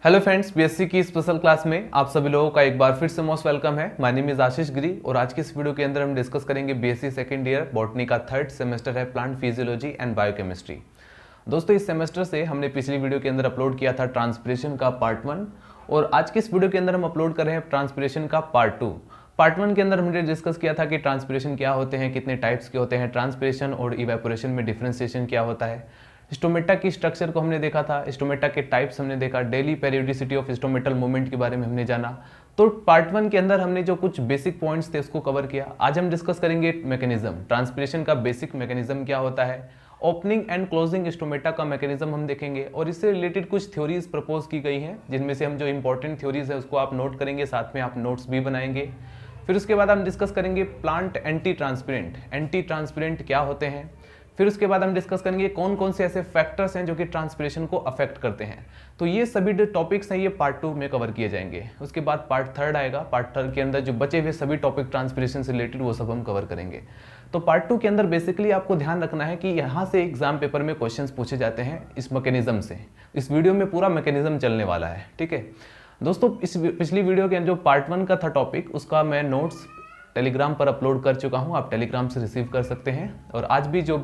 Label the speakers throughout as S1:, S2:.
S1: Hello friends, BSc की special class में आप सभी लोगों का एक बार फिर से मोस्ट वेलकम है। माय नेम इज आशीष गिरी और आज की इस वीडियो के अंदर हम डिस्कस करेंगे बीएससी सेकंड ईयर बॉटनी का थर्ड सेमेस्टर है प्लांट फिजियोलॉजी एंड बायोकेमिस्ट्री। दोस्तों, इस सेमेस्टर से हमने पिछली वीडियो के अंदर अपलोड किया था ट्रांसपिरेशन का पार्ट 1 और आज की इस वीडियो के अंदर हम अपलोड कर रहे हैं ट्रांसपिरेशन का पार्ट 2। पार्ट 1 के अंदर हमने डिस्कस किया था कि ट्रांसपिरेशन क्या होते हैं, कितने टाइप्स के होते हैं, ट्रांसपिरेशन और इवेपोरेशन में डिफ्रेंसिएशन क्या होता है, स्टोमेटा की स्ट्रक्चर को हमने देखा था, स्टोमेटा के टाइप्स हमने देखा, daily periodicity of stomatal movement के बारे में हमने जाना। तो पार्ट 1 के अंदर हमने जो कुछ बेसिक पॉइंट्स थे उसको कवर किया। आज हम डिस्कस करेंगे मैकेनिज्म, ट्रांसपिरेशन का बेसिक मैकेनिज्म क्या होता है, ओपनिंग एंड क्लोजिंग स्टोमेटा का मैकेनिज्म हम देखेंगे और इससे रिलेटेड कुछ थ्योरीज प्रपोज की गई हैं जिनमें से हम जो इंपॉर्टेंट थ्योरीज है उसको आप नोट करेंगे, साथ में आप नोट्स भी बनाएंगे। फिर उसके बाद हम डिस्कस करेंगे प्लांट एंटी ट्रांसपेरेंट क्या होते हैं। फिर उसके बाद हम डिस्कस करेंगे कौन कौन से ऐसे फैक्टर्स हैं जो कि ट्रांसपिरेशन को अफेक्ट करते हैं। तो ये सभी जो टॉपिक्स हैं ये पार्ट 2 में कवर किए जाएंगे। उसके बाद पार्ट 3 आएगा। पार्ट 3 के अंदर जो बचे हुए सभी टॉपिक ट्रांसपिरेशन से रिलेटेड वो सब हम कवर करेंगे। तो पार्ट 2 के अंदर बेसिकली आपको ध्यान रखना है कि यहाँ से एग्जाम पेपर में क्वेश्चंस पूछे जाते हैं इस मैकेनिज्म से। इस वीडियो में पूरा मैकेनिज्म चलने वाला है, ठीक है दोस्तों। इस पिछली वीडियो के जो पार्ट 1 का था टॉपिक, उसका मैं नोट्स टेलीग्राम पर अपलोड कर चुका हूं, आप टेलीग्राम से रिसीव कर सकते हैं। और आज भी जो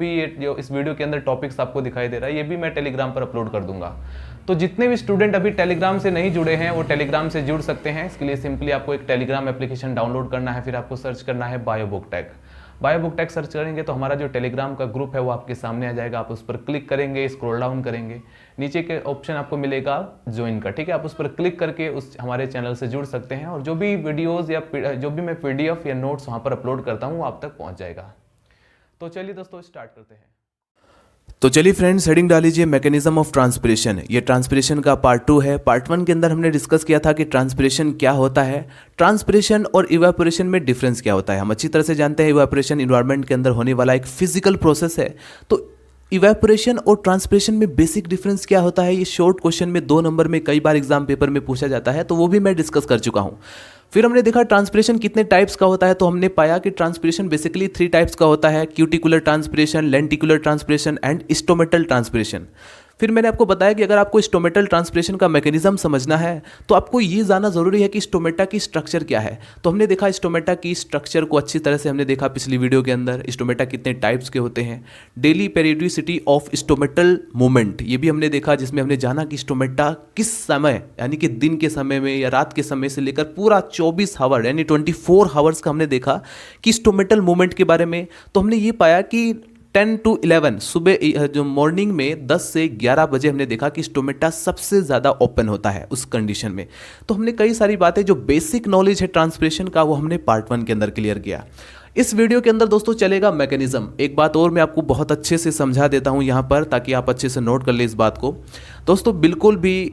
S1: इस वीडियो के अंदर टॉपिक्स आपको दिखाई दे रहा है ये भी मैं टेलीग्राम पर अपलोड कर दूंगा। तो जितने भी स्टूडेंट अभी टेलीग्राम से नहीं जुड़े हैं वो टेलीग्राम से जुड़ सकते हैं। इसके लिए सिंपली आपको एक टेलीग्राम एप्लीकेशन डाउनलोड करना है, फिर आपको सर्च करना है बायो बुक टैग सर्च करेंगे तो हमारा जो टेलीग्राम का ग्रुप है वो आपके सामने आ जाएगा। आप उस पर क्लिक करेंगे, स्क्रॉल डाउन करेंगे, नीचे के ऑप्शन आपको मिलेगा ज्वाइन का, ठीक है। आप उस पर क्लिक करके उस हमारे चैनल से जुड़ सकते हैं और जो भी वीडियोस या जो भी मैं पीडीएफ या नोट्स वहाँ पर अपलोड करता हूँ वो आप तक पहुँच जाएगा। तो चलिए दोस्तों स्टार्ट करते हैं।
S2: तो चलिए फ्रेंड्स, हेडिंग डाल लीजिए मैकेनिज्म ऑफ ट्रांसपिरेशन। ये ट्रांसपिरेशन का पार्ट 2 है। पार्ट 1 के अंदर हमने डिस्कस किया था कि ट्रांसपिरेशन क्या होता है, ट्रांसपिरेशन और इवेपोरेशन में डिफरेंस क्या होता है। हम अच्छी तरह से जानते हैं इवेपोरेशन इन्वायरमेंट के अंदर होने वाला एक फिजिकल प्रोसेस है। तो इवेपोरेशन और ट्रांसपिरेशन में बेसिक डिफरेंस क्या होता है, ये शॉर्ट क्वेश्चन में 2 नंबर में कई बार एग्जाम पेपर में पूछा जाता है, तो वो भी मैं डिस्कस कर चुका हूँ। फिर हमने देखा ट्रांसपिरेशन कितने टाइप्स का होता है, तो हमने पाया कि ट्रांसपिरेशन बेसिकली 3 टाइप्स का होता है, cuticular transpiration, lenticular transpiration and stomatal transpiration. फिर मैंने आपको बताया कि अगर आपको स्टोमेटल ट्रांसपिरेशन का मैकेनिज्म समझना है तो आपको ये जानना जरूरी है कि स्टोमेटा की स्ट्रक्चर क्या है। तो हमने देखा स्टोमेटा की स्ट्रक्चर को अच्छी तरह से हमने देखा पिछली वीडियो के अंदर। स्टोमेटा कितने टाइप्स के होते हैं, daily periodicity of stomatal movement ये भी हमने देखा, जिसमें हमने जाना कि स्टोमेटा किस समय यानी कि दिन के समय में या रात के समय से लेकर पूरा 24 आवर यानी 24 आवर्स का हमने देखा कि स्टोमेटल मूवमेंट के बारे में। तो हमने ये पाया कि 10 to 11 सुबह जो मॉर्निंग में 10 से 11 बजे हमने देखा कि स्टोमेटा सबसे ज़्यादा ओपन होता है उस कंडीशन में। तो हमने कई सारी बातें जो बेसिक नॉलेज है ट्रांसपिरेशन का वो हमने पार्ट 1 के अंदर क्लियर किया। इस वीडियो के अंदर दोस्तों चलेगा मैकेनिज्म। एक बात और मैं आपको बहुत अच्छे से समझा देता हूँ यहाँ पर, ताकि आप अच्छे से नोट कर ले इस बात को। दोस्तों बिल्कुल भी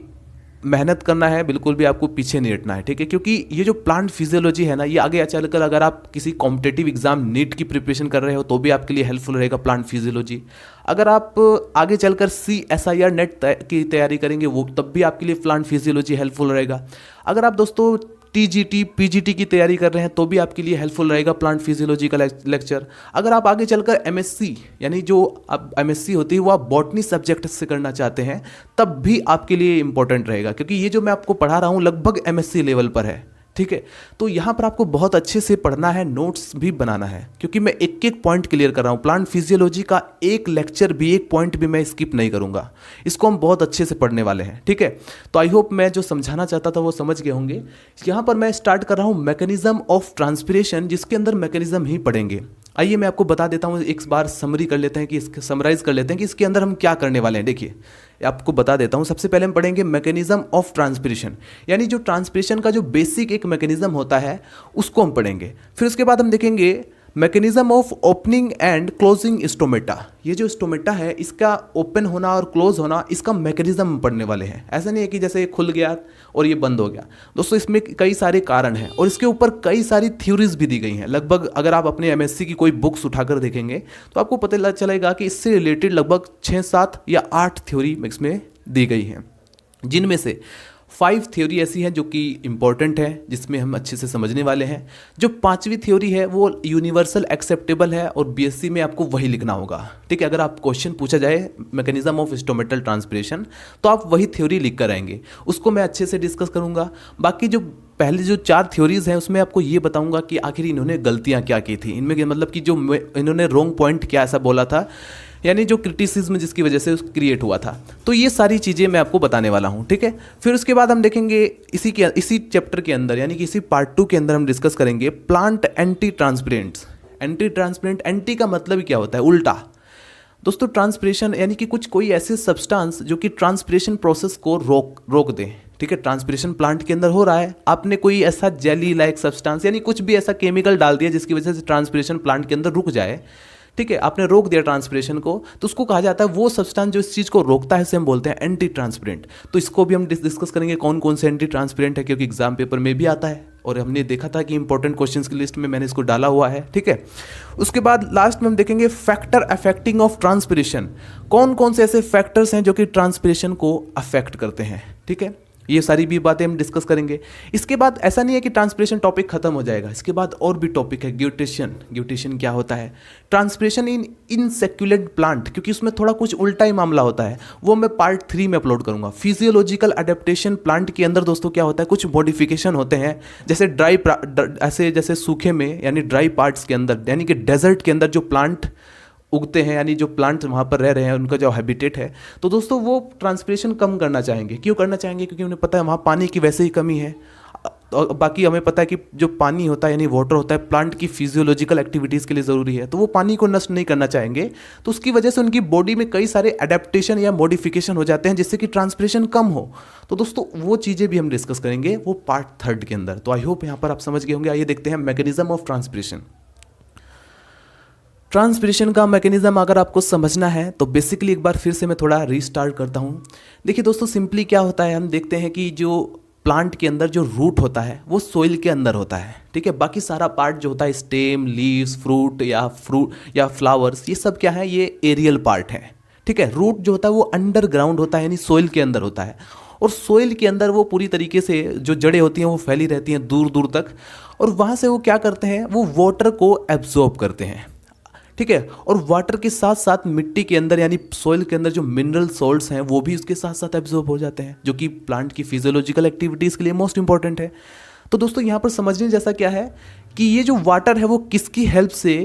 S2: मेहनत करना है, बिल्कुल भी आपको पीछे नहीं हटना है, ठीक है। क्योंकि ये जो प्लांट फिजियोलॉजी है ना, ये आगे चलकर अगर आप किसी कॉम्पिटेटिव एग्जाम नीट की प्रिपरेशन कर रहे हो तो भी आपके लिए हेल्पफुल रहेगा प्लांट फिजियोलॉजी। अगर आप आगे चलकर CSIR नेट की तैयारी करेंगे वो तब भी आपके लिए प्लांट फिजियोलॉजी हेल्पफुल रहेगा। अगर आप दोस्तों TGT PGT की तैयारी कर रहे हैं तो भी आपके लिए हेल्पफुल रहेगा प्लांट फिजियोलॉजी का लेक्चर। अगर आप आगे चलकर MSc यानी जो अब MSc होती है वो आप बॉटनी सब्जेक्ट से करना चाहते हैं तब भी आपके लिए इंपॉर्टेंट रहेगा, क्योंकि ये जो मैं आपको पढ़ा रहा हूँ लगभग MSc लेवल पर है, ठीक है। तो यहाँ पर आपको बहुत अच्छे से पढ़ना है, नोट्स भी बनाना है, क्योंकि मैं एक एक पॉइंट क्लियर कर रहा हूँ। प्लांट फिजियोलॉजी का एक लेक्चर भी, एक पॉइंट भी मैं स्किप नहीं करूँगा। इसको हम बहुत अच्छे से पढ़ने वाले हैं, ठीक है। तो आई होप मैं जो समझाना चाहता था वो समझ गए होंगे। यहाँ पर मैं स्टार्ट कर रहा हूँ मैकेनिज्म ऑफ ट्रांसपिरेशन, जिसके अंदर मैकेनिज्म ही पढ़ेंगे। आइए मैं आपको बता देता हूँ, एक बार समरी कर लेते हैं कि समराइज कर लेते हैं कि इसके अंदर हम क्या करने वाले हैं। देखिए आपको बता देता हूँ, सबसे पहले हम पढ़ेंगे मैकेनिज्म ऑफ ट्रांसपिरेशन, यानी जो ट्रांसपिरेशन का जो बेसिक एक मैकेनिज्म होता है उसको हम पढ़ेंगे। फिर उसके बाद हम देखेंगे mechanism of opening and closing stomata. ये जो स्टोमेटा है इसका ओपन होना और क्लोज होना, इसका मैकेनिज्म पढ़ने वाले हैं। ऐसा नहीं है कि जैसे खुल गया और ये बंद हो गया। दोस्तों इसमें कई सारे कारण हैं और इसके ऊपर कई सारी थ्योरीज भी दी गई हैं। लगभग अगर आप अपने MSc की कोई बुक्स उठाकर देखेंगे तो आपको पता चलेगा कि इससे रिलेटेड लगभग 6, 7 या 8 थ्योरी इसमें दी गई हैं, जिनमें से 5 थ्योरी ऐसी हैं जो कि इंपॉर्टेंट है, जिसमें हम अच्छे से समझने वाले हैं। जो 5वीं थ्योरी है वो यूनिवर्सल एक्सेप्टेबल है और बीएससी में आपको वही लिखना होगा, ठीक है। अगर आप क्वेश्चन पूछा जाए मैकेनिज्म ऑफ स्टोमेटल ट्रांसपिरेशन तो आप वही थ्योरी लिख कर आएंगे, उसको मैं अच्छे से डिस्कस करूंगा। बाकी जो पहले जो 4 थ्योरीज हैं उसमें आपको ये बताऊंगा कि आखिर इन्होंने गलतियां क्या की थी, इनमें मतलब कि जो इन्होंने रॉन्ग पॉइंट क्या ऐसा बोला था, यानी जो क्रिटिसिज्म जिसकी वजह से क्रिएट हुआ था। तो ये सारी चीज़ें मैं आपको बताने वाला हूँ, ठीक है। फिर उसके बाद हम देखेंगे इसी चैप्टर के अंदर, यानी कि इसी पार्ट 2 के अंदर हम डिस्कस करेंगे plant antitranspirants. Antitranspirant, anti का मतलब ही क्या होता है, उल्टा। दोस्तों ट्रांसपिरेशन यानी कि कोई ऐसे सब्सटेंस जो कि ट्रांसपिरेशन प्रोसेस को रोक दें, ठीक है। ट्रांसपिरेशन प्लांट के अंदर हो रहा है, आपने कोई ऐसा जेली लाइक सब्सटेंस यानी कुछ भी ऐसा केमिकल डाल दिया जिसकी वजह से ट्रांसपिरेशन प्लांट के अंदर रुक जाए, ठीक है। आपने रोक दिया ट्रांसपिरेशन को, तो उसको कहा जाता है, वो सब्सटेंस जो इस चीज़ को रोकता है इसे हम बोलते हैं एंटी ट्रांसपेरेंट। तो इसको भी हम डिस्कस करेंगे कौन कौन से एंटी ट्रांसपेरेंट है, क्योंकि एग्जाम पेपर में भी आता है और हमने देखा था कि इंपॉर्टेंट क्वेश्चंस की लिस्ट में मैंने इसको डाला हुआ है, ठीक है। उसके बाद लास्ट में हम देखेंगे फैक्टर अफेक्टिंग ऑफ ट्रांसपिरेशन। कौन कौन से ऐसे फैक्टर्स हैं जो कि ट्रांसपिरेशन को अफेक्ट करते हैं, ठीक है। ये सारी भी बातें हम डिस्कस करेंगे। इसके बाद ऐसा नहीं है कि ट्रांसपिरेशन टॉपिक खत्म हो जाएगा, इसके बाद और भी टॉपिक है। ग्यूटेशन क्या होता है, ट्रांसपिरेशन इन इनसेक्युलेंट प्लांट, क्योंकि उसमें थोड़ा कुछ उल्टा ही मामला होता है, वो मैं पार्ट 3 में अपलोड करूंगा। फिजियोलॉजिकल अडेप्टेशन, प्लांट के अंदर दोस्तों क्या होता है, कुछ मॉडिफिकेशन होते हैं, जैसे जैसे सूखे में यानी ड्राई पार्ट्स के अंदर, यानी कि डेजर्ट के अंदर जो प्लांट उगते हैं, यानी जो प्लांट वहाँ पर रह रहे हैं उनका जो हैबिटेट है, तो दोस्तों वो ट्रांसपिरेशन कम करना चाहेंगे। क्यों करना चाहेंगे, क्योंकि उन्हें पता है वहाँ पानी की वैसे ही कमी है। और बाकी हमें पता है कि जो पानी होता है यानी वाटर होता है प्लांट की फिजियोलॉजिकल एक्टिविटीज़ के लिए ज़रूरी है, तो वो पानी को नष्ट नहीं करना चाहेंगे। तो उसकी वजह से उनकी बॉडी में कई सारे अडेप्टेशन या मॉडिफिकेशन हो जाते हैं जिससे कि ट्रांसपिरेशन कम हो। तो दोस्तों वो चीज़ें भी हम डिस्कस करेंगे वो पार्ट 3 के अंदर। तो आई होप यहाँ पर आप समझ गए होंगे। आइए देखते हैं मैकेनिज्म ऑफ ट्रांसपिरेशन। ट्रांसपिरेशन का मैकेनिज्म अगर आपको समझना है तो बेसिकली एक बार फिर से मैं थोड़ा रीस्टार्ट करता हूँ। देखिए दोस्तों, सिंपली क्या होता है, हम देखते हैं कि जो प्लांट के अंदर जो रूट होता है वो सोइल के अंदर होता है, ठीक है। बाकी सारा पार्ट जो होता है, स्टेम, लीव्स, फ्रूट या फ्लावर्स, ये सब क्या है, ये एरियल पार्ट है, ठीक है। रूट जो होता है वो अंडरग्राउंड होता है, यानी सोइल के अंदर होता है। और सोइल के अंदर वो पूरी तरीके से जो जड़ें होती हैं वो फैली रहती हैं दूर दूर तक, और वहाँ से वो क्या करते हैं, वो वाटर को एब्जॉर्ब करते हैं, ठीक है। और वाटर के साथ साथ मिट्टी के अंदर यानी सॉइल के अंदर जो मिनरल सॉल्ट्स हैं वो भी उसके साथ साथ एब्जॉर्ब हो जाते हैं, जो कि प्लांट की फिजियोलॉजिकल एक्टिविटीज़ के लिए मोस्ट इंपॉर्टेंट है। तो दोस्तों यहाँ पर समझने जैसा क्या है कि ये जो वाटर है वो किसकी हेल्प से,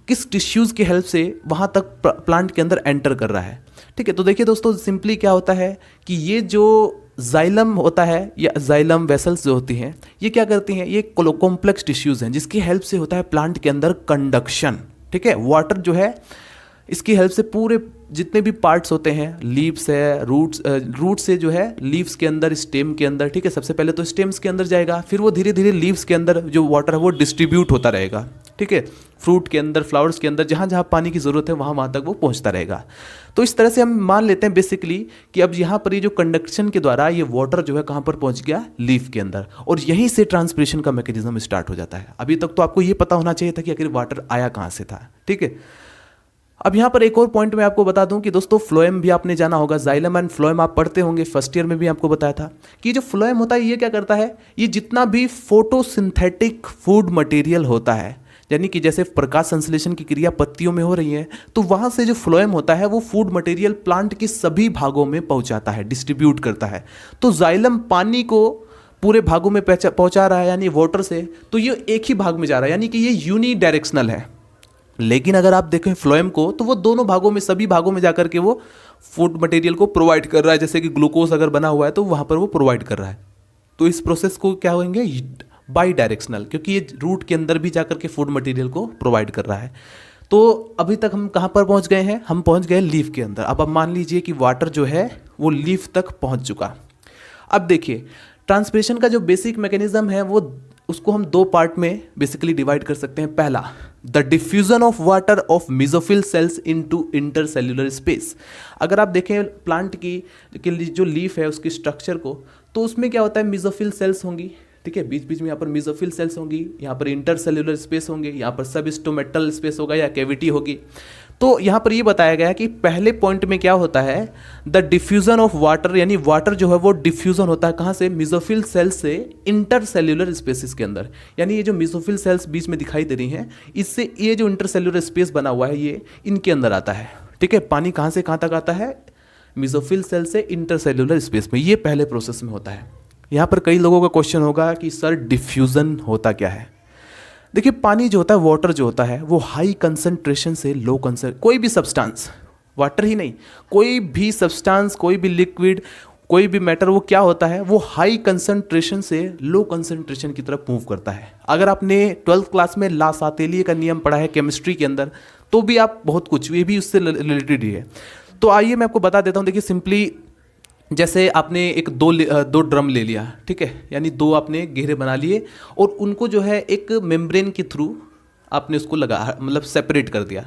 S2: किस टिश्यूज़ की हेल्प से वहाँ तक प्लांट के अंदर एंटर कर रहा है, ठीक है। तो देखिए दोस्तों, सिंपली क्या होता है कि ये जो जाइलम होता है या जाइलम वेसल्स जो होती हैं, ये क्या करती हैं, ये कॉम्प्लेक्स टिश्यूज़ हैं जिसकी हेल्प से होता है प्लांट के अंदर कंडक्शन, ठीक है। वाटर जो है इसकी हेल्प से पूरे जितने भी पार्ट्स होते हैं, लीव्स है, रूट से जो है लीव्स के अंदर, स्टेम के अंदर, ठीक है। सबसे पहले तो स्टेम्स के अंदर जाएगा, फिर वो धीरे धीरे लीव्स के अंदर जो वाटर है वो डिस्ट्रीब्यूट होता रहेगा, ठीक है। फ्रूट के अंदर, फ्लावर्स के अंदर, जहाँ जहाँ पानी की ज़रूरत है वहाँ तक वो पहुँचता रहेगा। तो इस तरह से हम मान लेते हैं बेसिकली कि अब यहाँ पर ये जो कंडक्शन के द्वारा ये वाटर जो है कहाँ पर पहुँच गया, लीफ के अंदर, और यहीं से ट्रांसपिरेशन का मैकेनिज्म स्टार्ट हो जाता है। अभी तक तो आपको ये पता होना चाहिए था कि आखिर वाटर आया कहाँ से था, ठीक है। अब यहाँ पर एक और पॉइंट मैं आपको बता दूं कि दोस्तों फ्लोएम भी आपने जाना होगा, जाइलम एंड फ्लोएम आप पढ़ते होंगे, फर्स्ट ईयर में भी आपको बताया था कि जो फ्लोएम होता है ये क्या करता है, ये जितना भी फोटोसिंथेटिक फूड मटेरियल होता है, यानी कि जैसे प्रकाश संश्लेषण की क्रिया पत्तियों में हो रही है, तो वहाँ से जो फ्लोएम होता है वो फूड मटेरियल प्लांट के सभी भागों में पहुँचाता है, डिस्ट्रीब्यूट करता है। तो जाइलम पानी को पूरे भागों में पहुँचा रहा है यानी वाटर से, तो ये एक ही भाग में जा रहा है, यानी कि ये यूनी डायरेक्शनल है। लेकिन अगर आप देखें फ्लोएम को तो वो दोनों भागों में, सभी भागों में जाकर के वो फूड मटेरियल को प्रोवाइड कर रहा है, जैसे कि ग्लूकोज अगर बना हुआ है तो वहाँ पर वो प्रोवाइड कर रहा है। तो इस प्रोसेस को क्या होंगे, बाई डायरेक्शनल, क्योंकि ये रूट के अंदर भी जाकर के फूड मटेरियल को प्रोवाइड कर रहा है। तो अभी तक हम कहाँ पर पहुँच गए हैं, हम पहुँच गए लीफ के अंदर। अब मान लीजिए कि वाटर जो है वो लीफ तक पहुँच चुका। अब देखिए ट्रांसपिरेशन का जो बेसिक मैकेनिज्म है वो, उसको हम 2 पार्ट में बेसिकली डिवाइड कर सकते हैं। पहला, the diffusion of water of mesophyll cells into intercellular space. अगर आप देखें प्लांट की जो लीफ है उसकी स्ट्रक्चर को, तो उसमें क्या होता है, मेसोफिल सेल्स होंगी, ठीक है। बीच बीच में यहाँ पर मेसोफिल सेल्स होंगी, यहाँ पर इंटरसेल्युलर स्पेस होंगे, यहाँ पर सब स्टोमेटल स्पेस होगा या कैविटी होगी। तो यहाँ पर ये बताया गया है कि पहले पॉइंट में क्या होता है, द डिफ्यूजन ऑफ वाटर, यानी वाटर जो है वो डिफ्यूजन होता है कहाँ से, मेसोफिल सेल से इंटरसेल्यूलर स्पेसिस के अंदर। यानी ये जो मेसोफिल सेल्स बीच में दिखाई दे रही हैं, इससे ये जो इंटरसेल्यूलर स्पेस बना हुआ है ये इनके अंदर आता है। ठीक है, पानी कहाँ से कहाँ तक आता है, मेसोफिल सेल से इंटरसेल्यूलर स्पेस में, ये पहले प्रोसेस में होता है। यहाँ पर कई लोगों का क्वेश्चन होगा कि सर डिफ्यूजन होता क्या है। देखिए पानी जो होता है, वाटर जो होता है, वो हाई कंसंट्रेशन से लो कंसंट्रेशन, कोई भी सब्सटेंस, वाटर ही नहीं, कोई भी सब्सटेंस, कोई भी लिक्विड, कोई भी मैटर, वो क्या होता है, वो हाई कंसंट्रेशन से लो कंसंट्रेशन की तरफ मूव करता है। अगर आपने 12th क्लास में लासातेलिए का नियम पढ़ा है केमिस्ट्री के अंदर, तो भी आप बहुत कुछ, ये भी उससे रिलेटेड ही है। तो आइए मैं आपको बता देता हूँ। देखिए सिंपली जैसे आपने एक दो ड्रम ले लिया, ठीक है, यानी दो आपने घेरे बना लिए और उनको जो है एक मेम्ब्रेन के थ्रू आपने उसको लगा, मतलब सेपरेट कर दिया।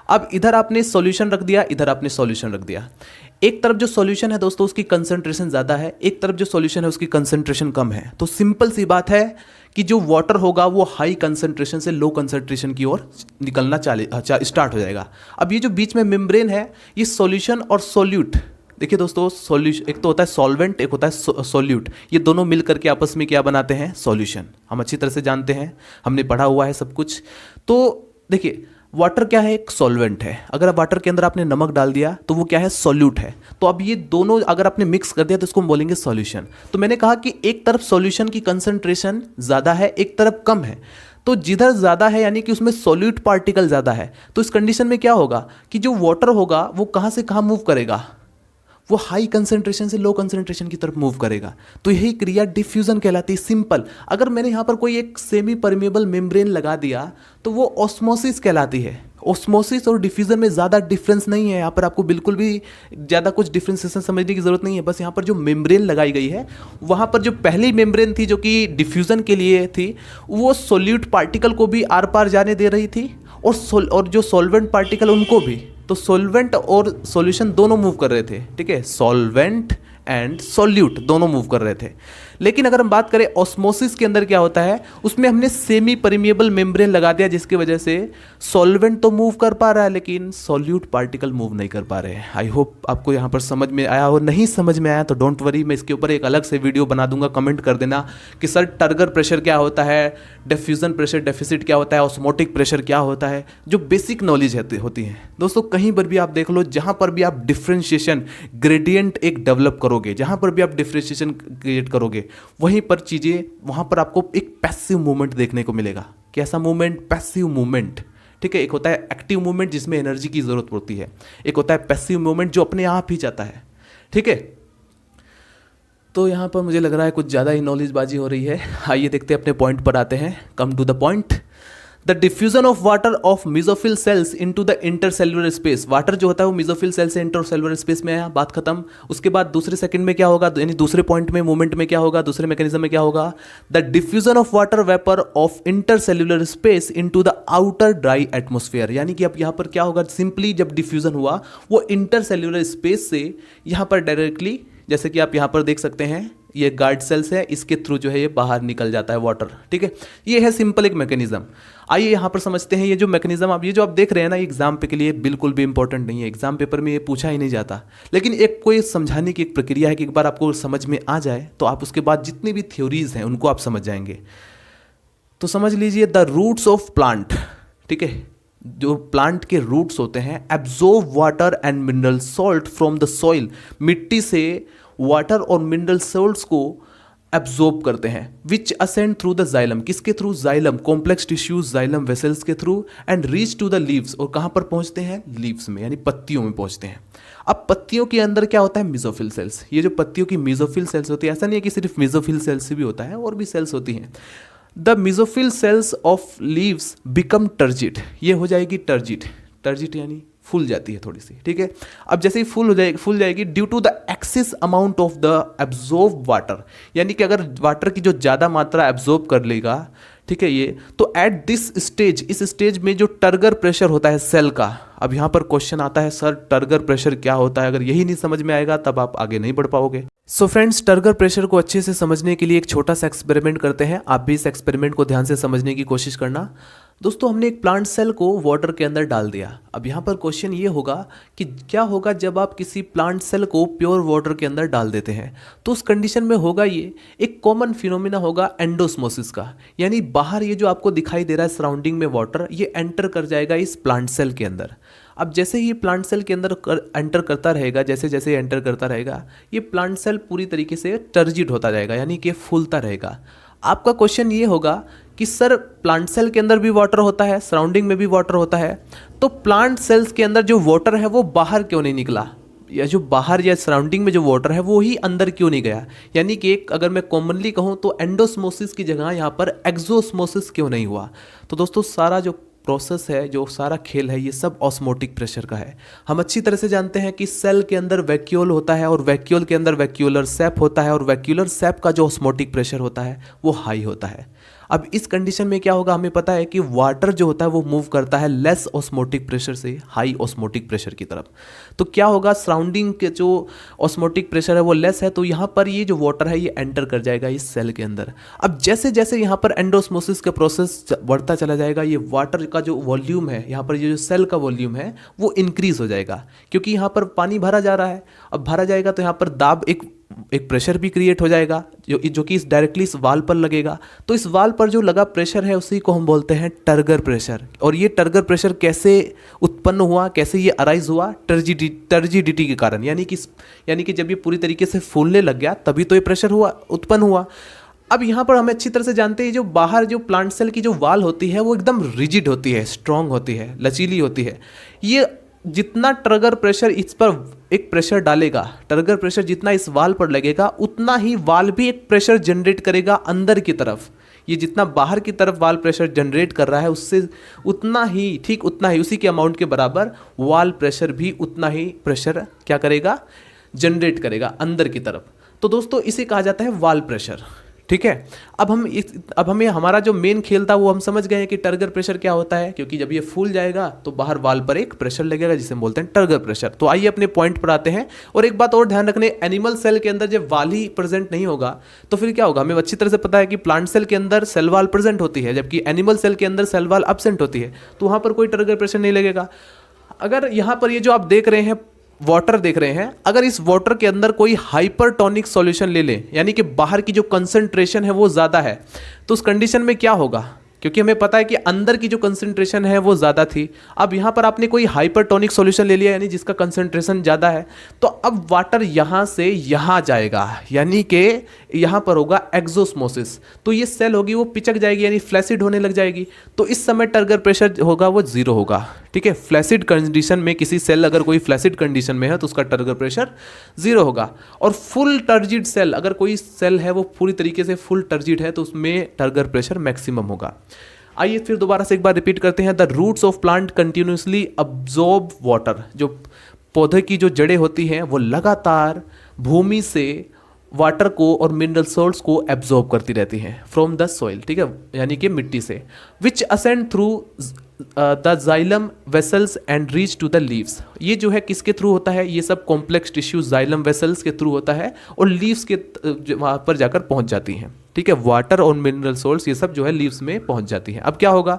S2: अब इधर आपने सॉल्यूशन रख दिया, इधर आपने सॉल्यूशन रख दिया। एक तरफ जो सॉल्यूशन है दोस्तों उसकी कंसंट्रेशन ज़्यादा है, एक तरफ जो सॉल्यूशन है उसकी कंसंट्रेशन कम है। तो सिंपल सी बात है कि जो वाटर होगा वो हाई कंसंट्रेशन से लो कंसंट्रेशन की ओर निकलना स्टार्ट हो जाएगा। अब ये जो बीच में मेम्ब्रेन है, ये सॉल्यूशन और सॉल्यूट, देखिए दोस्तों सॉल्यूशन, एक तो होता है सॉल्वेंट, एक होता है सॉल्यूट, ये दोनों मिल करके आपस में क्या बनाते हैं, सॉल्यूशन। हम अच्छी तरह से जानते हैं, हमने पढ़ा हुआ है सब कुछ। तो देखिए वाटर क्या है, एक सॉल्वेंट है। अगर आप वाटर के अंदर आपने नमक डाल दिया तो वो क्या है, सॉल्यूट है। तो अब ये दोनों अगर आपने मिक्स कर दिया तो इसको हम बोलेंगे सॉल्यूशन। तो मैंने कहा कि एक तरफ सॉल्यूशन की कंसंट्रेशन ज़्यादा है, एक तरफ कम है। तो जिधर ज़्यादा है यानी कि उसमें सॉल्यूट पार्टिकल ज़्यादा है, तो इस कंडीशन में क्या होगा कि जो वाटर होगा वो कहाँ से कहाँ मूव करेगा, वो हाई कंसंट्रेशन से लो कंसंट्रेशन की तरफ मूव करेगा। तो यही क्रिया डिफ्यूजन कहलाती है। सिंपल, अगर मैंने यहाँ पर कोई एक सेमी परमेबल मेम्ब्रेन लगा दिया तो वो ऑस्मोसिस कहलाती है। ऑस्मोसिस और डिफ्यूजन में ज़्यादा डिफरेंस नहीं है, यहाँ पर आपको बिल्कुल भी ज़्यादा कुछ डिफ्रेंसिएशन समझने की ज़रूरत नहीं है। बस यहाँ पर जो मेम्ब्रेन लगाई गई है, वहाँ पर जो पहली मेम्ब्रेन थी जो कि डिफ्यूजन के लिए थी, वो सोल्यूट पार्टिकल को भी आर पार जाने दे रही थी और जो सॉल्वेंट पार्टिकल उनको भी। तो सॉल्वेंट और सॉल्यूशन दोनों मूव कर रहे थे, ठीक है, सॉल्वेंट एंड सॉल्यूट दोनों मूव कर रहे थे। लेकिन अगर हम बात करें ऑस्मोसिस के अंदर क्या होता है, उसमें हमने सेमी परमिएबल मेम्ब्रेन लगा दिया, जिसकी वजह से सॉल्वेंट तो मूव कर पा रहा है लेकिन सॉल्यूट पार्टिकल मूव नहीं कर पा रहे हैं। आई होप आपको यहाँ पर समझ में आया हो। नहीं समझ में आया तो डोंट वरी, मैं इसके ऊपर एक अलग से वीडियो बना दूंगा। कमेंट कर देना कि सर टर्गर प्रेशर क्या होता है, डिफ्यूजन प्रेशर डेफिसिट क्या होता है, ऑस्मोटिक प्रेशर क्या होता है, जो बेसिक नॉलेज होती है दोस्तों। कहीं पर भी आप देख लो, जहाँ पर भी आप डिफ्रेंशिएशन ग्रेडियंट एक डेवलप करोगे, जहाँ पर भी आप डिफ्रेंशिएशन क्रिएट करोगे, वहीं पर चीज़ें, वहाँ पर आपको एक पैसिव मूवमेंट देखने को मिलेगा। कैसा मूवमेंट, पैसिव मूवमेंट, ठीक है। एक होता है एक्टिव मूवमेंट जिसमें एनर्जी की जरूरत पड़ती है, एक होता है पैसिव मूवमेंट जो अपने आप ही जाता है, ठीक है। तो यहाँ पर मुझे लग रहा है कुछ ज़्यादा ही नॉलेजबाजी हो रही है। आइए देखते हैं, अपने पॉइंट पर आते हैं। Come to the point. The diffusion of water of mesophyll cells into the intercellular space. Water जो होता है वो मेसोफिल सेल से इंटरसेल्युलर स्पेस में आया, बात खत्म। उसके बाद दूसरे सेकंड में क्या होगा, यानी दूसरे पॉइंट में मूवमेंट में क्या होगा, दूसरे मैकेनिज्म में क्या होगा, the diffusion of water vapour of intercellular space into the outer dry atmosphere. यानी कि अब यहाँ पर क्या होगा, सिंपली जब डिफ्यूजन हुआ वो इंटरसेल्युलर स्पेस से यहाँ पर डायरेक्टली, जैसे कि आप यहाँ पर देख सकते हैं, ये गार्ड सेल्स है, इसके थ्रू जो है ये बाहर निकल जाता है वाटर, ठीक है। ये है सिंपल एक मैकेनिज्म। आइए यहाँ पर समझते हैं ये जो मैकेनिज्म, आप ये जो आप देख रहे हैं ना, एग्जाम पे के लिए बिल्कुल भी इंपॉर्टेंट नहीं है, एग्जाम पेपर में ये पूछा ही नहीं जाता। लेकिन एक कोई समझाने की एक प्रक्रिया है कि एक बार आपको समझ में आ जाए तो आप उसके बाद जितनी भी थ्योरीज हैं उनको आप समझ जाएंगे। तो समझ लीजिए, द रूट्स ऑफ प्लांट, ठीक है, जो प्लांट के रूट्स होते हैं, absorb water and mineral salt from the soil. मिट्टी से वाटर और मिनरल सॉल्ट्स को एब्जॉर्ब करते हैं, which ascend through the xylem. किसके through, xylem, complex tissues xylem vessels के through, and reach to the leaves. और कहाँ पर पहुँचते हैं, लीव्स में, यानी पत्तियों में पहुँचते हैं। अब पत्तियों के अंदर क्या होता है, मेसोफिल सेल्स। ये जो पत्तियों की मेसोफिल सेल्स होती है, ऐसा नहीं है कि सिर्फ मेसोफिल सेल्स से भी होता है, और भी सेल्स होती हैं। The mesophyll cells of leaves become turgid. ये हो जाएगी टर्जिड, टर्जिड यानी फूल जाती है थोड़ी सी, ठीक है। अब जैसे ही फूल जाएगी due to the excess amount of the absorb water. यानी कि अगर वाटर की जो ज़्यादा मात्रा एब्जॉर्ब कर लेगा, ठीक है, ये तो एट दिस स्टेज, इस स्टेज में जो टर्गर प्रेशर होता है सेल का। अब यहाँ पर क्वेश्चन आता है, सर टर्गर प्रेशर क्या होता है? अगर यही नहीं समझ में आएगा तब आप आगे नहीं बढ़ पाओगे। सो फ्रेंड्स, टर्गर प्रेशर को अच्छे से समझने के लिए एक छोटा सा एक्सपेरिमेंट करते हैं। आप भी इस एक्सपेरिमेंट को ध्यान से समझने की कोशिश करना। दोस्तों, हमने एक प्लांट सेल को वाटर के अंदर डाल दिया। अब यहाँ पर क्वेश्चन ये होगा कि क्या होगा जब आप किसी प्लांट सेल को प्योर वाटर के अंदर डाल देते हैं। तो उस कंडीशन में होगा ये एक कॉमन फिनोमिना होगा एंडोस्मोसिस का, यानी बाहर ये जो आपको दिखाई दे रहा है सराउंडिंग में वाटर, ये एंटर कर जाएगा इस प्लांट सेल के अंदर। अब जैसे ही प्लांट सेल के अंदर एंटर करता रहेगा, जैसे जैसे एंटर करता रहेगा, ये प्लांट सेल पूरी तरीके से टर्जिड होता जाएगा, यानी कि फूलता रहेगा। आपका क्वेश्चन ये होगा कि सर प्लांट सेल के अंदर भी वाटर होता है, सराउंडिंग में भी वाटर होता है, तो प्लांट सेल्स के अंदर जो वाटर है वो बाहर क्यों नहीं निकला, या जो बाहर या सराउंडिंग में जो वाटर है वो ही अंदर क्यों नहीं गया। यानी कि एक अगर मैं कॉमनली कहूँ तो एंडोस्मोसिस की जगह यहाँ पर एक्सोस्मोसिस क्यों नहीं हुआ। तो दोस्तों, सारा जो प्रोसेस है, जो सारा खेल है, ये सब ऑस्मोटिक प्रेशर का है। हम अच्छी तरह से जानते हैं कि सेल के अंदर वैक्यूल होता है और वैक्यूल के अंदर वैक्यूलर सैप होता है, और वैक्यूलर सैप का जो ऑस्मोटिक प्रेशर होता है वो हाई होता है। अब इस कंडीशन में क्या होगा, हमें पता है कि वाटर जो होता है वो मूव करता है लेस ऑस्मोटिक प्रेशर से हाई ऑस्मोटिक प्रेशर की तरफ। तो क्या होगा, सराउंडिंग के जो ऑस्मोटिक प्रेशर है वो लेस है, तो यहाँ पर ये जो वाटर है ये एंटर कर जाएगा इस सेल के अंदर। अब जैसे जैसे यहाँ पर एंडोस्मोसिस का प्रोसेस बढ़ता चला जाएगा, ये वाटर का जो वॉल्यूम है, यहाँ पर ये जो सेल का वॉल्यूम है वो इंक्रीज हो जाएगा, क्योंकि यहाँ पर पानी भरा जा रहा है। अब भरा जाएगा तो यहाँ पर दाब एक प्रेशर भी क्रिएट हो जाएगा, जो कि डायरेक्टली इस वाल पर लगेगा। तो इस वाल पर जो लगा प्रेशर है उसी को हम बोलते हैं टर्गर प्रेशर। और ये टर्गर प्रेशर कैसे उत्पन्न हुआ, कैसे ये अराइज हुआ, टर्जिडिटी के कारण, यानी कि जब ये पूरी तरीके से फूलने लग गया तभी तो ये प्रेशर उत्पन्न हुआ। अब यहाँ पर हमें अच्छी तरह से जानते हैं जो बाहर जो प्लांट सेल की जो वाल होती है वो एकदम रिजिड होती है, स्ट्रांग होती है, लचीली होती है। ये जितना टर्गर प्रेशर इस पर एक प्रेशर डालेगा, टर्गर प्रेशर जितना इस वाल पर लगेगा उतना ही वाल भी एक प्रेशर जनरेट करेगा अंदर की तरफ। ये जितना बाहर की तरफ वाल प्रेशर जनरेट कर रहा है उससे उतना ही, ठीक उतना ही, उसी के अमाउंट के बराबर वाल प्रेशर भी उतना ही प्रेशर क्या करेगा, जनरेट करेगा अंदर की तरफ। तो दोस्तों, इसे कहा जाता है वाल प्रेशर। ठीक है, अब हमें हमारा जो मेन खेल था वो हम समझ गए हैं कि टर्गर प्रेशर क्या होता है, क्योंकि जब ये फूल जाएगा तो बाहर वाल पर एक प्रेशर लगेगा जिसे हम बोलते हैं टर्गर प्रेशर। तो आइए अपने पॉइंट पर आते हैं। और एक बात और ध्यान रखने, एनिमल सेल के अंदर जब वाल ही प्रेजेंट नहीं होगा तो फिर क्या होगा। हमें अच्छी तरह से पता है कि प्लांट सेल के अंदर सेल वाल प्रेजेंट होती है, जबकि एनिमल सेल के अंदर सेल वाल एब्सेंट होती है, तो वहाँ पर कोई टर्गर प्रेशर नहीं लगेगा। अगर यहाँ पर ये जो आप देख रहे हैं वाटर देख रहे हैं, अगर इस वाटर के अंदर कोई हाइपरटोनिक सॉल्यूशन ले लें, यानी कि बाहर की जो कंसंट्रेशन है वो ज़्यादा है, तो उस कंडीशन में क्या होगा, क्योंकि हमें पता है कि अंदर की जो कंसंट्रेशन है वो ज़्यादा थी। अब यहाँ पर आपने कोई हाइपरटोनिक सॉल्यूशन ले लिया, यानी जिसका कंसंट्रेशन ज़्यादा है, तो अब वाटर यहाँ से यहाँ जाएगा, यानी कि यहाँ पर होगा एक्सोस्मोसिस। तो ये सेल होगी वो पिचक जाएगी, यानी फ्लैसिड होने लग जाएगी। तो इस समय टर्गर प्रेशर होगा वो जीरो होगा। ठीक है, फ्लैसिड कंडीशन में किसी सेल अगर कोई फ्लैसिड कंडीशन में है तो उसका टर्गर प्रेशर जीरो होगा। और फुल टर्जिड सेल, अगर कोई सेल है वो पूरी तरीके से फुल टर्जिड है तो उसमें टर्गर प्रेशर मैक्सिमम होगा। आइए फिर दोबारा से एक बार रिपीट करते हैं। The roots of plant continuously absorb water. जो पौधे की जो जड़ें होती हैं वो लगातार भूमि से वाटर को और मिनरल सॉल्ट्स को एब्जॉर्ब करती रहती हैं फ्रॉम द सॉइल। ठीक है, यानी कि मिट्टी से। Which ascend through the xylem vessels and reach to the leaves. ये जो है किसके थ्रू होता है, ये सब कॉम्प्लेक्स टिश्यू जाइलम वेसल्स के थ्रू होता है और लीव्स के वहाँ पर जाकर पहुँच जाती हैं। ठीक है, वाटर और मिनरल सॉल्ट्स ये सब जो है लीव्स में पहुँच जाती हैं। अब क्या होगा,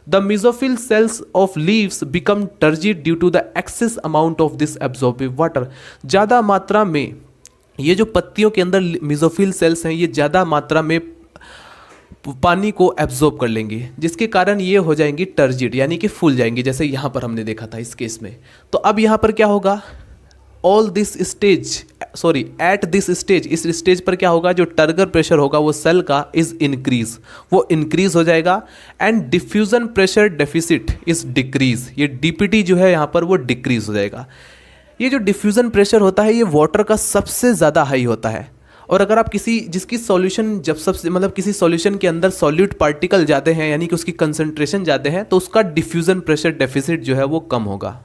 S2: the mesophyll cells of leaves become turgid due to the excess amount of this absorbed water. ज़्यादा मात्रा में ये जो पत्तियों के अंदर मेसोफिल सेल्स हैं ये ज़्यादा मात्रा में पानी को एब्जॉर्ब कर लेंगी, जिसके कारण ये हो जाएंगी टर्जिड, यानी कि फूल जाएंगी, जैसे यहाँ पर हमने देखा था इस केस में। तो अब यहाँ पर क्या होगा, एट दिस स्टेज, इस स्टेज पर क्या होगा, जो टर्गर प्रेशर होगा वो सेल का इज इंक्रीज, वो इंक्रीज हो जाएगा। And diffusion pressure deficit is decrease, ये डीपीटी जो है यहाँ पर वो डिक्रीज हो जाएगा। ये जो डिफ्यूजन प्रेशर होता है ये वाटर का सबसे ज़्यादा हाई होता है। और अगर आप जिसकी सॉल्यूशन किसी सॉल्यूशन के अंदर सॉल्यूट पार्टिकल जाते हैं, यानी कि उसकी कंसंट्रेशन जाते हैं, तो उसका डिफ्यूजन प्रेशर डेफिसिट जो है वो कम होगा।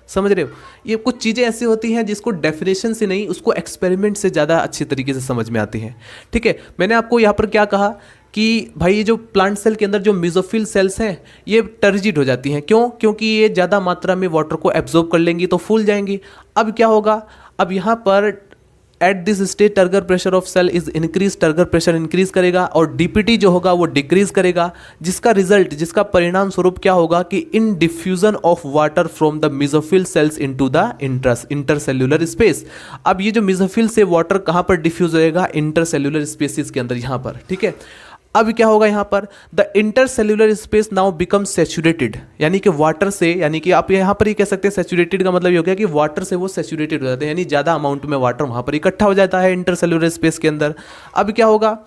S2: समझ रहे हो, ये कुछ चीज़ें ऐसी होती हैं जिसको डेफिनेशन से नहीं, उसको एक्सपेरिमेंट से ज़्यादा अच्छी तरीके से समझ में आती हैं। ठीक है, मैंने आपको यहाँ पर क्या कहा कि भाई ये जो प्लांट सेल के अंदर जो मेसोफिल सेल्स हैं ये टर्जिड हो जाती हैं। क्यों? क्योंकि ये ज़्यादा मात्रा में वाटर को एब्जॉर्ब कर लेंगी तो फूल जाएंगी। अब क्या होगा, अब यहाँ पर at this stage turgor pressure of cell is increase, turgor pressure increase करेगा और डीपीटी जो होगा वो डिक्रीज करेगा, जिसका रिजल्ट, जिसका परिणाम स्वरूप क्या होगा कि in diffusion of water from the mesophyll cells into the intercellular space. अब ये जो मेसोफिल से वाटर कहाँ पर डिफ्यूज होएगा, इंटरसेल्यूलर स्पेसिस के अंदर, यहाँ पर, ठीक है। अब क्या होगा यहाँ पर, the intercellular space now become saturated, यानी कि वाटर से, यानी कि आप यहाँ पर ही कह सकते हैं सैचुरेटेड का मतलब ये हो गया कि वाटर से वो सैचुरेटेड हो जाते हैं, यानी ज़्यादा अमाउंट में वाटर वहाँ पर इकट्ठा हो जाता है इंटरसेल्यूलर स्पेस के अंदर। अब क्या होगा,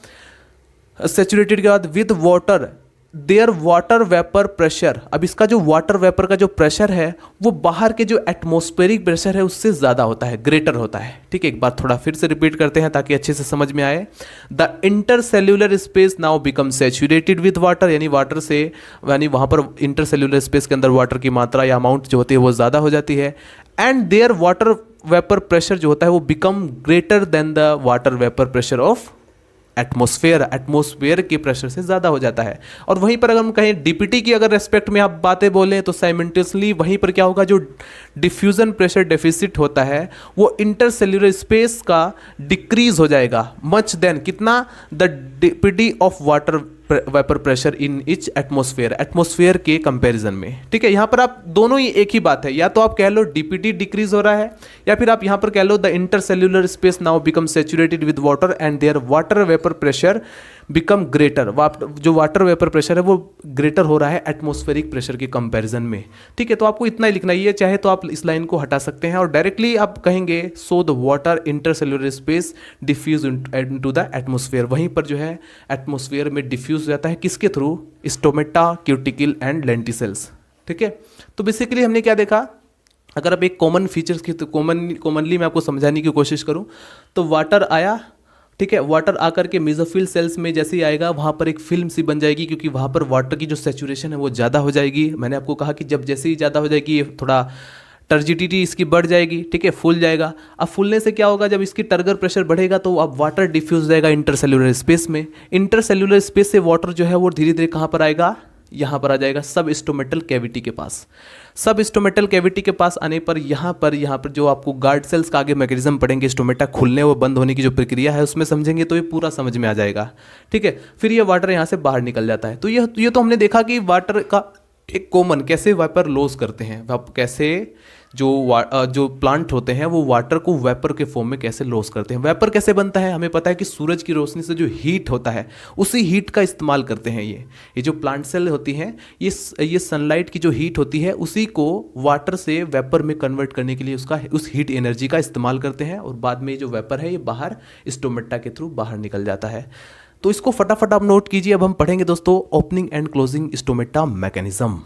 S2: सैचुरेटेड के बाद with water their water vapour pressure, अब इसका जो वाटर वेपर का जो प्रेशर है वो बाहर के जो एटमॉस्फेरिक प्रेशर है उससे ज़्यादा होता है, ग्रेटर होता है, ठीक है। एक बार थोड़ा फिर से रिपीट करते हैं ताकि अच्छे से समझ में आए। The intercellular space now become saturated with water, यानी वाटर से, यानी वहाँ पर इंटरसेल्यूलर स्पेस के अंदर वाटर की मात्रा या अमाउंट जो होती है वो ज़्यादा हो जाती है। And there water vapour pressure जो होता है वो become greater than the water vapour pressure of atmosphere के प्रेशर से ज़्यादा हो जाता है। और वहीं पर अगर हम कहें डीपीटी की अगर रेस्पेक्ट में आप बातें बोलें तो साइमल्टेनियसली वहीं पर क्या होगा, जो डिफ्यूजन प्रेशर डेफिसिट होता है वो इंटरसेल्यूलर स्पेस का डिक्रीज हो जाएगा, मच देन कितना, the DPT of water vapour pressure in each atmosphere के कंपैरिजन में, ठीक है। यहाँ पर आप दोनों ही एक ही बात है, या तो आप कह लो डीपीटी डिक्रीज हो रहा है, या फिर आप यहाँ पर कह लो the intercellular space now become saturated with water and there water vapour pressure become greater, जो वाटर वेपर प्रेशर है वो ग्रेटर हो रहा है एटमॉस्फेरिक प्रेशर के कंपैरिजन में, ठीक है। तो आपको इतना ही लिखना ही है, चाहे तो आप इस लाइन को हटा सकते हैं और डायरेक्टली आप कहेंगे so the water intercellular space diffuse into the atmosphere, वहीं पर जो है एटमॉस्फेयर में डिफ्यूज हो जाता है, किसके through, stomata, cuticle and lenticels, ठीक है। तो बेसिकली हमने क्या देखा, अगर अब एक कॉमन फीचर्स की तो कॉमनली मैं आपको समझाने की कोशिश करूं तो वाटर आया, ठीक है, वाटर आकर के मेसोफिल सेल्स में जैसे ही आएगा वहाँ पर एक फिल्म सी बन जाएगी, क्योंकि वहाँ पर वाटर की जो सैचुरेशन है वो ज़्यादा हो जाएगी। मैंने आपको कहा कि जब जैसे ही ज़्यादा हो जाएगी थोड़ा टर्जिडिटी इसकी बढ़ जाएगी, ठीक है, फूल जाएगा। अब फूलने से क्या होगा, जब इसकी टर्गर प्रेशर बढ़ेगा तो अब वाटर डिफ्यूज हो जाएगा इंटरसेल्यूलर स्पेस में, इंटरसेल्यूलर स्पेस से वाटर जो है वो धीरे धीरे कहाँ पर आएगा, यहाँ पर आ जाएगा सब स्टोमेटल कैविटी के पास। सब स्टोमेटल कैविटी के पास आने पर यहाँ पर जो आपको गार्ड सेल्स का आगे मैकेनिज्म पढ़ेंगे, स्टोमेटा खुलने व बंद होने की जो प्रक्रिया है उसमें समझेंगे तो ये पूरा समझ में आ जाएगा, ठीक है। फिर ये वाटर यहाँ से बाहर निकल जाता है। तो ये तो हमने देखा कि वाटर का एक कॉमन कैसे वेपर लॉस करते हैं, कैसे जो प्लांट होते हैं वो वाटर को वेपर के फॉर्म में कैसे लॉस करते हैं। वेपर कैसे बनता है, हमें पता है कि सूरज की रोशनी से जो हीट होता है उसी हीट का इस्तेमाल करते हैं। ये जो प्लांट सेल होती हैं ये सनलाइट की जो हीट होती है उसी को वाटर से वेपर में कन्वर्ट करने के लिए उस हीट एनर्जी का इस्तेमाल करते हैं और बाद में जो वेपर है ये बाहर स्टोमेटा के थ्रू बाहर निकल जाता है। तो इसको फटाफट आप नोट कीजिए। अब हम पढ़ेंगे दोस्तों opening and closing stomata mechanism.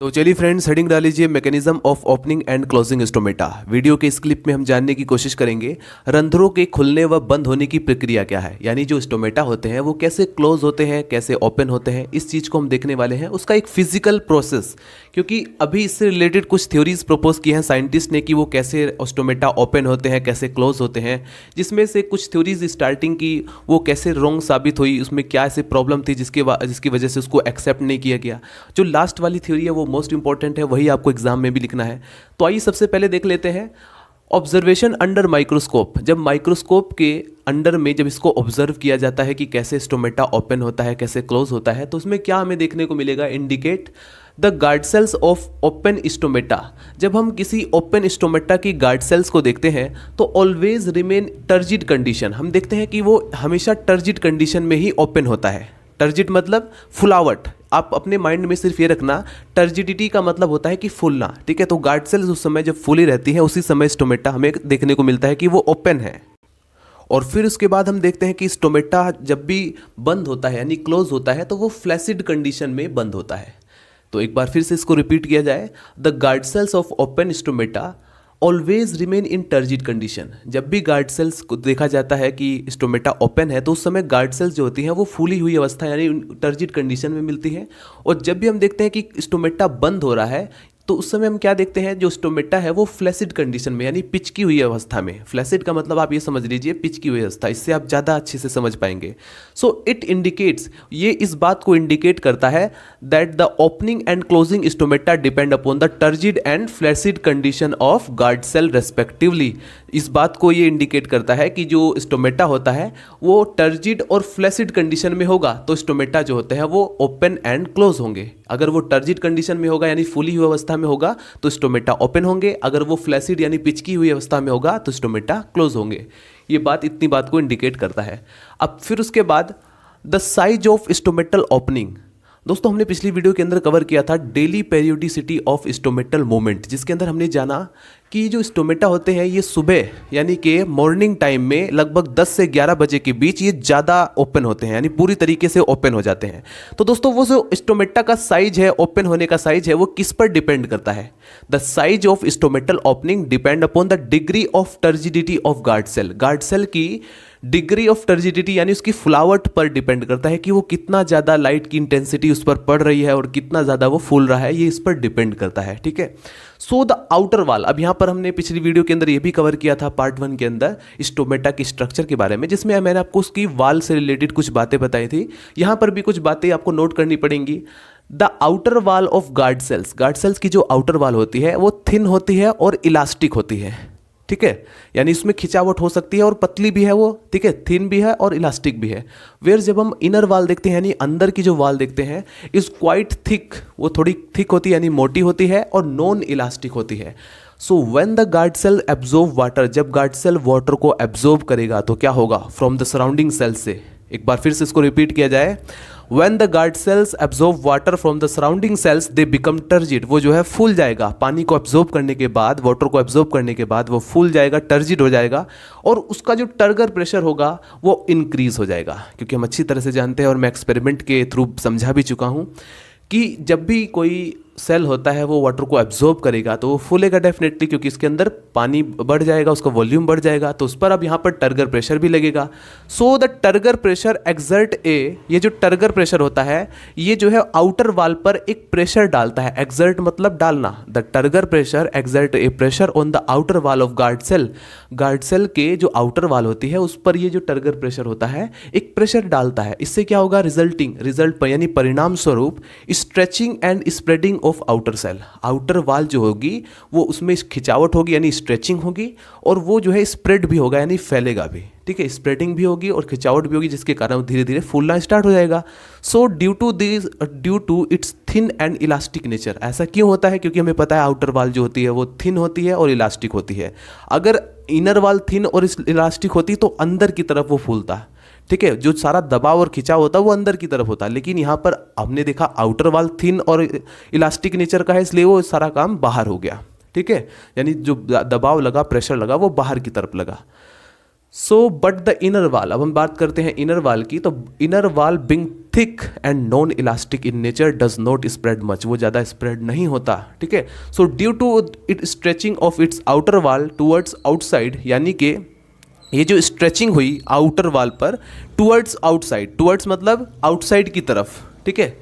S2: तो चलिए फ्रेंड्स, हेडिंग डाल लीजिए mechanism of opening and closing stomata. Video के इस क्लिप में हम जानने की कोशिश करेंगे रंध्रों के खुलने व बंद होने की प्रक्रिया क्या है, यानी जो स्टोमेटा होते हैं वो कैसे क्लोज होते हैं, कैसे ओपन होते हैं, इस चीज़ को हम देखने वाले हैं, उसका एक फिजिकल प्रोसेस। क्योंकि अभी इससे रिलेटेड कुछ थ्योरीज प्रपोज की हैं साइंटिस्ट ने कि वो कैसे स्टोमेटा ओपन होते हैं, कैसे क्लोज होते हैं, जिसमें से कुछ थ्योरीज स्टार्टिंग की वो कैसे रॉन्ग साबित हुई, उसमें क्या ऐसी प्रॉब्लम थी जिसकी वजह से उसको एक्सेप्ट नहीं किया गया। जो लास्ट वाली थ्योरी है वो मोस्ट इंपॉर्टेंट है, वही आपको एग्जाम में भी लिखना है। तो आइए सबसे पहले देख लेते हैं ऑब्जर्वेशन अंडर माइक्रोस्कोप। जब माइक्रोस्कोप के अंडर में जब इसको ऑब्जर्व किया जाता है कि कैसे स्टोमेटा ओपन होता है, कैसे क्लोज होता है, तो उसमें क्या हमें देखने को मिलेगा, indicate the guard cells of open stomata. जब हम किसी ओपन स्टोमेटा की गार्ड सेल्स को देखते हैं तो ऑलवेज रिमेन टर्जिड कंडीशन, हम देखते हैं कि वो हमेशा टर्जिड कंडीशन में ही ओपन होता है। टर्जिड मतलब फुलावट, आप अपने माइंड में सिर्फ ये रखना, टर्जिडिटी का मतलब होता है कि फूलना, ठीक है। तो गार्ड सेल्स उस समय जब फूली रहती है उसी समय स्टोमेटा हमें देखने को मिलता है कि वो ओपन है। और फिर उसके बाद हम देखते हैं कि स्टोमेटा जब भी बंद होता है यानी क्लोज होता है तो वो फ्लैसिड कंडीशन में बंद होता है। तो एक बार फिर से इसको रिपीट किया जाए, the guard cells of open stomata always remain in turgid condition. जब भी गार्ड सेल्स को देखा जाता है कि स्टोमेटा ओपन है तो उस समय गार्ड सेल्स जो होती हैं वो फूली हुई अवस्था यानी टर्जिड कंडीशन में मिलती है। और जब भी हम देखते हैं कि स्टोमेटा बंद हो रहा है तो उस समय हम क्या देखते हैं, जो स्टोमेटा है वो फ्लैसिड कंडीशन में यानी पिचकी हुई अवस्था में। फ्लैसिड का मतलब आप ये समझ लीजिए पिचकी हुई अवस्था, इससे आप ज़्यादा अच्छे से समझ पाएंगे। सो इट इंडिकेट्स, ये इस बात को इंडिकेट करता है that the opening and closing stomata depend upon the turgid and flaccid condition of guard cell respectively. इस बात को ये इंडिकेट करता है कि जो स्टोमेटा होता है वो टर्जिड और फ्लैसिड कंडीशन में होगा तो स्टोमेटा जो होते हैं वो ओपन एंड क्लोज होंगे। अगर वो टर्जिड कंडीशन में होगा यानी फूली हुई अवस्था में होगा तो स्टोमेटा ओपन होंगे, अगर वो फ्लैसिड यानी पिचकी हुई अवस्था में होगा तो स्टोमेटा क्लोज होंगे। ये बात इतनी बात को इंडिकेट करता है। अब फिर उसके बाद the size of stomatal opening. दोस्तों हमने पिछली वीडियो के अंदर कवर किया था daily periodicity of stomatal movement, जिसके अंदर हमने जाना कि जो स्टोमेटा होते हैं ये सुबह यानी कि मॉर्निंग टाइम में लगभग 10 से 11 बजे के बीच ये ज़्यादा ओपन होते हैं यानी पूरी तरीके से ओपन हो जाते हैं। तो दोस्तों वो जो स्टोमेटा का साइज है, ओपन होने का साइज है, वो किस पर डिपेंड करता है? The size of stomatal opening depend upon the degree of turgidity of guard cell. Guard cell की डिग्री ऑफ टर्जिडिटी यानी उसकी फुलावट पर डिपेंड करता है कि वो कितना ज़्यादा लाइट की इंटेंसिटी उस पर पड़ रही है और कितना ज़्यादा वो फूल रहा है, ये इस पर डिपेंड करता है। ठीक है। सो द आउटर वाल, अब यहाँ पर हमने पिछली वीडियो के अंदर ये भी कवर किया था पार्ट 1 के अंदर स्टोमेटा की स्ट्रक्चर के बारे में, जिसमें मैंने आपको उसकी वाल से रिलेटेड कुछ बातें बताई थी। यहाँ पर भी कुछ बातें आपको नोट करनी पड़ेंगी। The outer wall of guard sales की जो आउटर वाल होती है वो थिन होती है और इलास्टिक होती है। ठीक है, यानी इसमें खिंचावट हो सकती है और पतली भी है वो, ठीक है, थिन भी है और इलास्टिक भी है। वेयर जब हम इनर वाल देखते हैं यानी अंदर की जो वाल देखते हैं इज क्वाइट थिक, वो थोड़ी थिक होती है यानी मोटी होती है और नॉन इलास्टिक होती है। So when the guard cell absorb water, जब गार्ड सेल वाटर को एब्जॉर्ब करेगा तो क्या होगा? फ्रॉम द सराउंडिंग सेल से। एक बार फिर से इसको रिपीट किया जाए। When the guard cells absorb water from the surrounding cells, they become turgid। वो जो है फूल जाएगा, पानी को एब्जॉर्ब करने के बाद, वाटर को एब्जॉर्ब करने के बाद वो फूल जाएगा, टर्जिड हो जाएगा और उसका जो टर्गर प्रेशर होगा वो इंक्रीज हो जाएगा। क्योंकि हम अच्छी तरह से जानते हैं और मैं एक्सपेरिमेंट के थ्रू समझा भी चुका हूँ कि जब भी कोई सेल होता है वो वाटर को एब्जॉर्ब करेगा तो वो फूलेगा डेफिनेटली, क्योंकि इसके अंदर पानी बढ़ जाएगा, उसका वॉल्यूम बढ़ जाएगा, तो उस पर अब यहाँ पर टर्गर प्रेशर भी लगेगा। So the turgor pressure exert a, ये जो टर्गर प्रेशर होता है ये जो है आउटर वाल पर एक प्रेशर डालता है। एक्सर्ट मतलब डालना। The turgor pressure exert a pressure on the outer wall of guard cell. Guard cell के जो आउटर वाल होती है उस पर ये जो टर्गर प्रेशर होता है एक प्रेशर डालता है। इससे क्या होगा? रिजल्ट यानी परिणाम स्वरूप stretching and spreading of outer cell. Outer wall जो होगी वो उसमें खिंचावट होगी यानी स्ट्रेचिंग होगी और वो जो है स्प्रेड भी होगा यानी फैलेगा भी। ठीक है, स्प्रेडिंग भी होगी और खिंचावट भी होगी, जिसके कारण धीरे धीरे फूलना स्टार्ट हो जाएगा। So due to its thin and elastic nature. ऐसा क्यों होता है? क्योंकि हमें पता है आउटर वाल जो होती है वो थिन होती है और इलास्टिक होती है। अगर इनर वाल थिन और इलास्टिक होती तो अंदर की तरफ वो फूलता। ठीक है, जो सारा दबाव और खिंचाव होता है वो अंदर की तरफ होता है, लेकिन यहाँ पर हमने देखा आउटर वाल थिन और इलास्टिक नेचर का है, इसलिए वो सारा काम बाहर हो गया। ठीक है, यानी जो दबाव लगा, प्रेशर लगा, वो बाहर की तरफ लगा। सो बट द इनर वाल, अब हम बात करते हैं इनर वाल की, तो inner wall being thick and non elastic in nature does not spread much, वो ज़्यादा स्प्रेड नहीं होता। ठीक है, so due to it stretching of its outer wall towards outside, यानी कि ये जो स्ट्रेचिंग हुई आउटर वाल पर टूवर्ड्स आउटसाइड, टूवर्ड्स मतलब आउटसाइड की तरफ। ठीक है,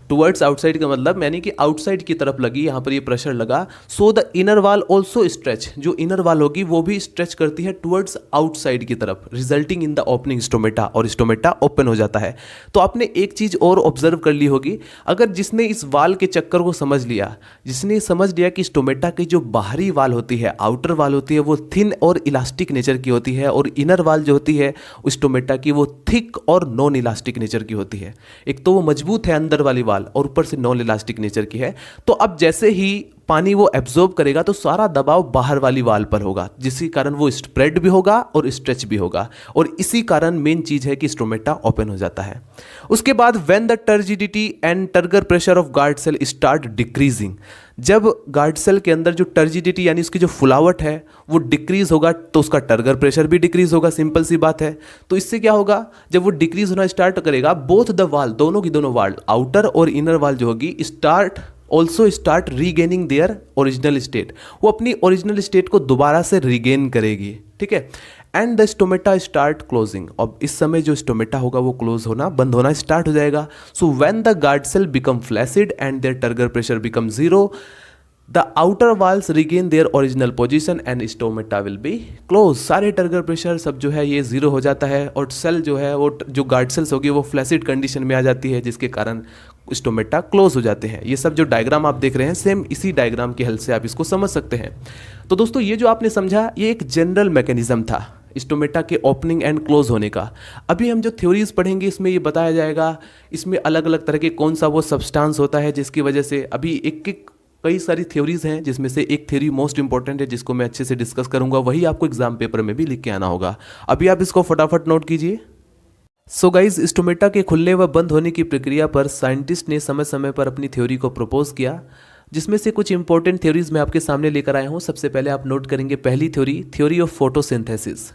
S2: टुवर्ड्स आउटसाइड का मतलब यानी कि आउटसाइड की तरफ लगी, यहाँ पर ये प्रेशर लगा। सो द इनर वाल ऑल्सो स्ट्रेच, जो इनर वाल होगी वो भी स्ट्रेच करती है टुवर्ड्स आउटसाइड की तरफ, resulting in the opening stomata, और स्टोमेटा ओपन हो जाता है। तो आपने एक चीज़ और ऑब्जर्व कर ली होगी, अगर जिसने इस वाल के चक्कर को समझ लिया, जिसने समझ लिया कि स्टोमेटा की जो बाहरी वाल होती है, आउटर वाल होती है, वो थिन और इलास्टिक नेचर की होती है, और इनर वाल जो होती है स्टोमेटा की वो थिक और नॉन इलास्टिक नेचर की होती है। एक तो वो मजबूत है अंदर वाली वाल और ऊपर से नॉन इलास्टिक नेचर की है। तो अब जैसे ही पानी वो एब्जॉर्ब करेगा तो सारा दबाव बाहर वाली वाल पर होगा, जिसके कारण वो स्प्रेड भी होगा और स्ट्रेच भी होगा, और इसी कारण मेन चीज है कि स्टोमेटा ओपन हो जाता है। उसके बाद when the turgidity and turgor pressure of guard cell start decreasing, जब गार्ड सेल के अंदर जो टर्जिडिटी यानी उसकी जो फुलावट है वो डिक्रीज होगा तो उसका टर्गर प्रेशर भी डिक्रीज होगा, सिंपल सी बात है। तो इससे क्या होगा, जब वो डिक्रीज होना स्टार्ट करेगा, बोथ द वाल, दोनों की दोनों वाल, आउटर और इनर वाल जो होगी, start regaining their original state, वो अपनी ओरिजिनल स्टेट को दोबारा से रीगेन करेगी। ठीक है, and the stomata start closing, अब इस समय जो स्टोमेटा होगा वो क्लोज होना, बंद होना स्टार्ट हो जाएगा। So when the guard cell become flaccid and their turgor pressure become zero, the outer walls regain their original position and stomata will be close. सारे टर्गर प्रेशर सब जो है ये जीरो हो जाता है और सेल जो है वो जो गार्ड सेल्स होगी वो फ्लैसिड कंडीशन में आ जाती है, जिसके कारण स्टोमेटा क्लोज हो जाते हैं। ये सब जो डायग्राम आप देख रहे हैं सेम इसी डायग्राम की हेल्प से आप इसको समझ सकते हैं। तो दोस्तों ये जो आपने समझा ये एक जनरल मैकेनिज्म था स्टोमेटा के ओपनिंग एंड क्लोज होने का। अभी हम जो थ्योरीज पढ़ेंगे इसमें ये बताया जाएगा इसमें अलग अलग तरह के कौन सा वो सब्सटेंस होता है जिसकी वजह से अभी एक कई सारी थ्योरीज हैं, जिसमें से एक थ्योरी मोस्ट इंपॉर्टेंट है जिसको मैं अच्छे से डिस्कस करूंगा, वही आपको एग्जाम पेपर में भी लिख के आना होगा। अभी आप इसको फटाफट नोट कीजिए। सो गाइज, स्टोमेटा के खुलने व बंद होने की प्रक्रिया पर साइंटिस्ट ने समय समय पर अपनी थ्योरी को प्रपोज किया, जिसमें से कुछ इंपॉर्टेंट थ्योरीज मैं आपके सामने लेकर आया हूँ। सबसे पहले आप नोट करेंगे पहली theory, theory of photosynthesis.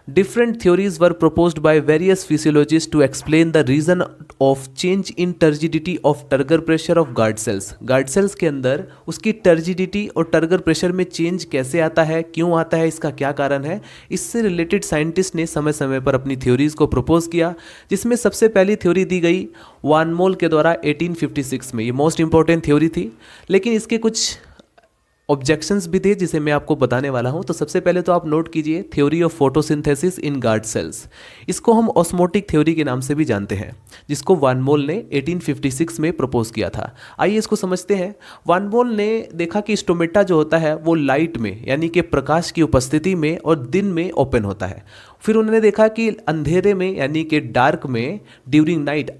S2: Different theories were proposed by various physiologists to explain the reason of change in turgidity of turgor pressure of guard cells. Guard cells के अंदर उसकी turgidity और turgor pressure में change कैसे आता है, क्यों आता है, इसका क्या कारण है, इससे रिलेटेड साइंटिस्ट ने समय समय पर अपनी थ्योरीज को प्रपोज किया, जिसमें सबसे पहली थ्योरी दी गई वान मोल के द्वारा 1856 में। ये मोस्ट इंपॉर्टेंट थ्योरी थी, लेकिन इसके कुछ ऑब्जेक्शंस भी थे जिसे मैं आपको बताने वाला हूं। तो सबसे पहले तो आप नोट कीजिए theory of photosynthesis in guard sales. इसको हम ऑस्मोटिक थ्योरी के नाम से भी जानते हैं, जिसको वान मोल ने 1856 में प्रपोज किया था। आइए इसको समझते हैं। वान मोल ने देखा कि स्टोमेटा जो होता है वो लाइट में यानी कि प्रकाश की उपस्थिति में और दिन में ओपन होता है। फिर उन्होंने देखा कि अंधेरे में यानी कि डार्क में ड्यूरिंग नाइट,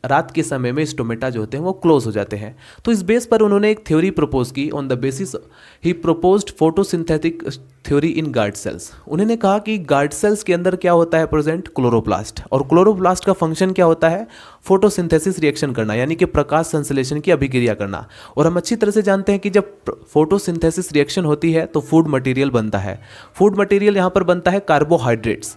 S2: रात के समय में स्टोमेटा जो होते हैं वो क्लोज हो जाते हैं। तो इस बेस पर उन्होंने एक थ्योरी प्रपोज की। On the basis he proposed photosynthetic theory in guard sales. उन्होंने कहा कि गार्ड सेल्स के अंदर क्या होता है प्रेजेंट, क्लोरोप्लास्ट, और क्लोरोप्लास्ट का फंक्शन क्या होता है, फोटोसिंथेसिस रिएक्शन करना यानी कि प्रकाश संश्लेषण की अभिक्रिया करना। और हम अच्छी तरह से जानते हैं कि जब फोटोसिंथेसिस रिएक्शन होती है तो फूड मटेरियल बनता है। फूड मटेरियल यहाँ पर बनता है कार्बोहाइड्रेट्स।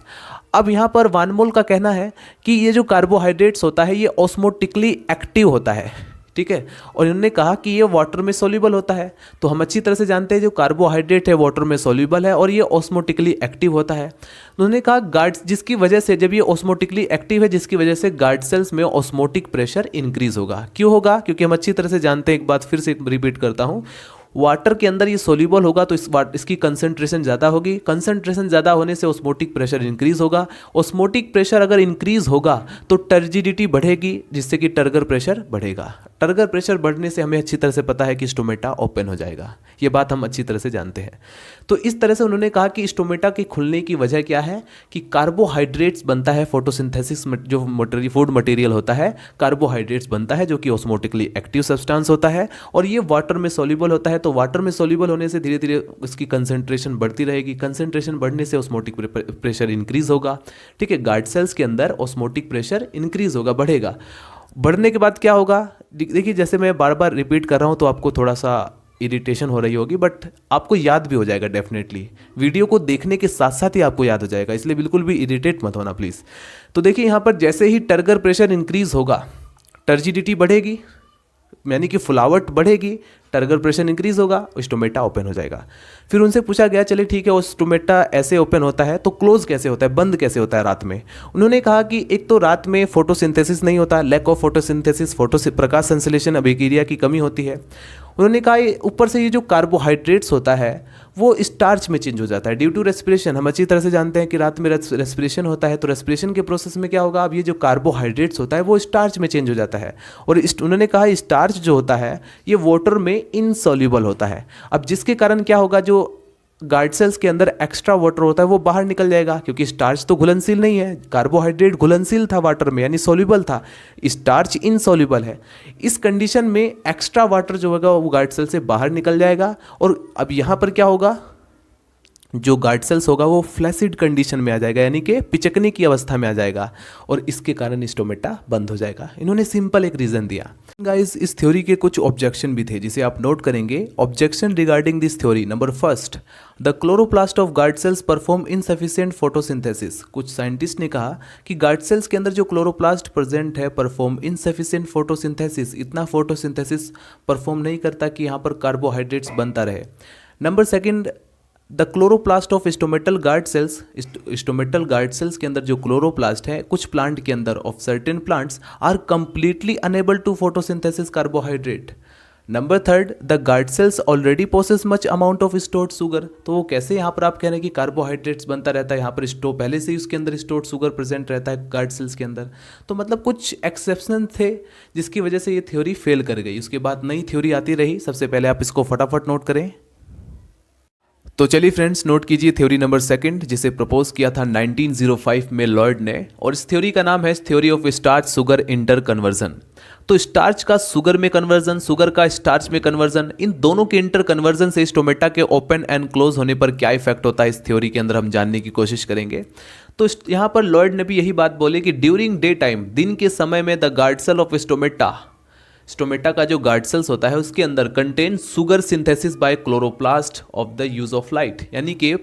S2: अब यहाँ पर वान मोल का कहना है कि ये जो कार्बोहाइड्रेट्स होता है ये ऑस्मोटिकली एक्टिव होता है, ठीक है, और इन्होंने कहा कि ये वाटर में सोल्यूबल होता है। तो हम अच्छी तरह से जानते हैं जो कार्बोहाइड्रेट है वाटर में सोल्यूबल है और ये ऑस्मोटिकली एक्टिव होता है। उन्होंने कहा गार्ड, जिसकी वजह से जब ये ऑस्मोटिकली एक्टिव है जिसकी वजह से गार्ड सेल्स में ऑस्मोटिक प्रेशर इंक्रीज होगा। क्यों होगा, क्योंकि हम अच्छी तरह से जानते हैं, एक बात फिर से रिपीट करता हूँ, वाटर के अंदर ये सोल्यूबल होगा तो इसकी कंसंट्रेशन ज़्यादा होगी। कंसंट्रेशन ज़्यादा होने से ऑस्मोटिक प्रेशर इंक्रीज होगा। ऑस्मोटिक प्रेशर अगर इंक्रीज होगा तो टर्जिडिटी बढ़ेगी, जिससे कि टर्गर प्रेशर बढ़ेगा। टर्गर प्रेशर बढ़ने से हमें अच्छी तरह से पता है कि स्टोमेटा ओपन हो जाएगा। ये बात हम अच्छी तरह से जानते हैं। तो इस तरह से उन्होंने कहा कि स्टोमेटा के खुलने की वजह क्या है कि कार्बोहाइड्रेट्स बनता है। फोटोसिंथेसिस जो फूड मटेरियल होता है कार्बोहाइड्रेट्स बनता है, जो कि ऑस्मोटिकली एक्टिव सब्सटेंस होता है और ये वाटर में सोल्यूबल होता है। तो वाटर में सोल्यूबल होने से धीरे धीरे उसकी कंसंट्रेशन बढ़ती रहेगी। कंसंट्रेशन बढ़ने से ऑस्मोटिक प्रेशर इंक्रीज होगा, ठीक है। गार्ड सेल्स के अंदर ऑस्मोटिक प्रेशर इंक्रीज होगा, बढ़ेगा। बढ़ने के बाद क्या होगा, देखिए जैसे मैं बार बार रिपीट कर रहा हूँ तो आपको थोड़ा सा इरिटेशन हो रही होगी, बट आपको याद भी हो जाएगा डेफिनेटली। वीडियो को देखने के साथ साथ ही आपको याद हो जाएगा, इसलिए बिल्कुल भी इरिटेट मत होना प्लीज़। तो देखिए यहाँ पर जैसे ही टर्गर प्रेशर इंक्रीज होगा टर्जिडिटी बढ़ेगी यानी कि फुलावट बढ़ेगी, टर्गर प्रेशर इंक्रीज होगा, स्टोमेटा ओपन हो जाएगा। फिर उनसे पूछा गया चले ठीक है वो स्टोमेटा ऐसे ओपन होता है तो क्लोज कैसे होता है, बंद कैसे होता है रात में। उन्होंने कहा कि एक तो रात में फोटोसिंथेसिस नहीं होता, लैक ऑफ फोटोसिंथेसिस, प्रकाश संश्लेषण अभिक्रिया की कमी होती है। उन्होंने कहा ऊपर से ये जो कार्बोहाइड्रेट्स होता है वो स्टार्च में चेंज हो जाता है ड्यू टू रेस्पिरेशन। हम अच्छी तरह से जानते हैं कि रात में रेस्पिरेशन होता है, तो रेस्पिरेशन के प्रोसेस में क्या होगा, अब ये जो कार्बोहाइड्रेट्स होता है वो स्टार्च में चेंज हो जाता है। और उन्होंने कहा स्टार्च जो होता है ये वाटर में इनसॉल्युबल होता है। अब जिसके कारण क्या होगा, जो गार्ड सेल्स के अंदर एक्स्ट्रा वाटर होता है वो बाहर निकल जाएगा, क्योंकि स्टार्च तो घुलनशील नहीं है, कार्बोहाइड्रेट घुलनशील था वाटर में यानी सोल्यूबल था, स्टार्च इनसॉल्युबल है। इस कंडीशन में एक्स्ट्रा वाटर जो होगा वो गार्ड सेल से बाहर निकल जाएगा। और अब यहाँ पर क्या होगा, जो गार्ड सेल्स होगा वो फ्लैसिड कंडीशन में आ जाएगा यानी कि पिचकने की अवस्था में आ जाएगा और इसके कारण स्टोमेटा बंद हो जाएगा। इन्होंने सिंपल एक रीजन दिया। गाइस इस थ्योरी के कुछ ऑब्जेक्शन भी थे जिसे आप नोट करेंगे। Objection regarding this theory, number first, the chloroplast of guard cells perform insufficient photosynthesis. कुछ साइंटिस्ट ने कहा कि गार्ड सेल्स के अंदर जो क्लोरोप्लास्ट प्रेजेंट है परफॉर्म इनसफिशिएंट फोटोसिंथेसिस, इतना फोटोसिंथेसिस परफॉर्म नहीं करता कि यहाँ पर कार्बोहाइड्रेट्स बनता रहे। Number second, the chloroplast of stomatal guard cells, stomatal guard cells के अंदर जो क्लोरोप्लास्ट है कुछ प्लांट के अंदर of certain plants are completely enable to photosynthesis carbohydrate. Number third, the guard cells already possess much amount of stored sugar. तो वो कैसे यहाँ पर आप कह रहे हैं कि कार्बोहाइड्रेट्स बनता रहता है, यहाँ पर स्टोर पहले से ही उसके अंदर स्टोर्ड शुगर प्रेजेंट रहता है गार्ड सेल्स के अंदर। तो मतलब कुछ एक्सेप्शन थे जिसकी वजह से ये थ्योरी फेल कर गई। उसके बाद नई थ्योरी आती रही। सबसे पहले आप इसको फटाफट नोट करें। तो चलिए फ्रेंड्स, नोट कीजिए थ्योरी नंबर सेकंड, जिसे प्रपोज किया था 1905 में लॉयड ने, और इस थ्योरी का नाम है theory of starch sugar inter conversion. तो स्टार्च का शुगर में कन्वर्जन, शुगर का स्टार्च में कन्वर्जन, इन दोनों के इंटर कन्वर्जन से स्टोमेटा के ओपन एंड क्लोज होने पर क्या इफेक्ट होता है, इस थ्योरी के अंदर हम जानने की कोशिश करेंगे। तो यहाँ पर लॉयड ने भी यही बात बोली कि ड्यूरिंग डे टाइम, दिन के समय में, the guard cell of stomata का जो गार्ड सेल्स होता है उसके अंदर contain sugar synthesis by chloroplast of the use of light, यानी कि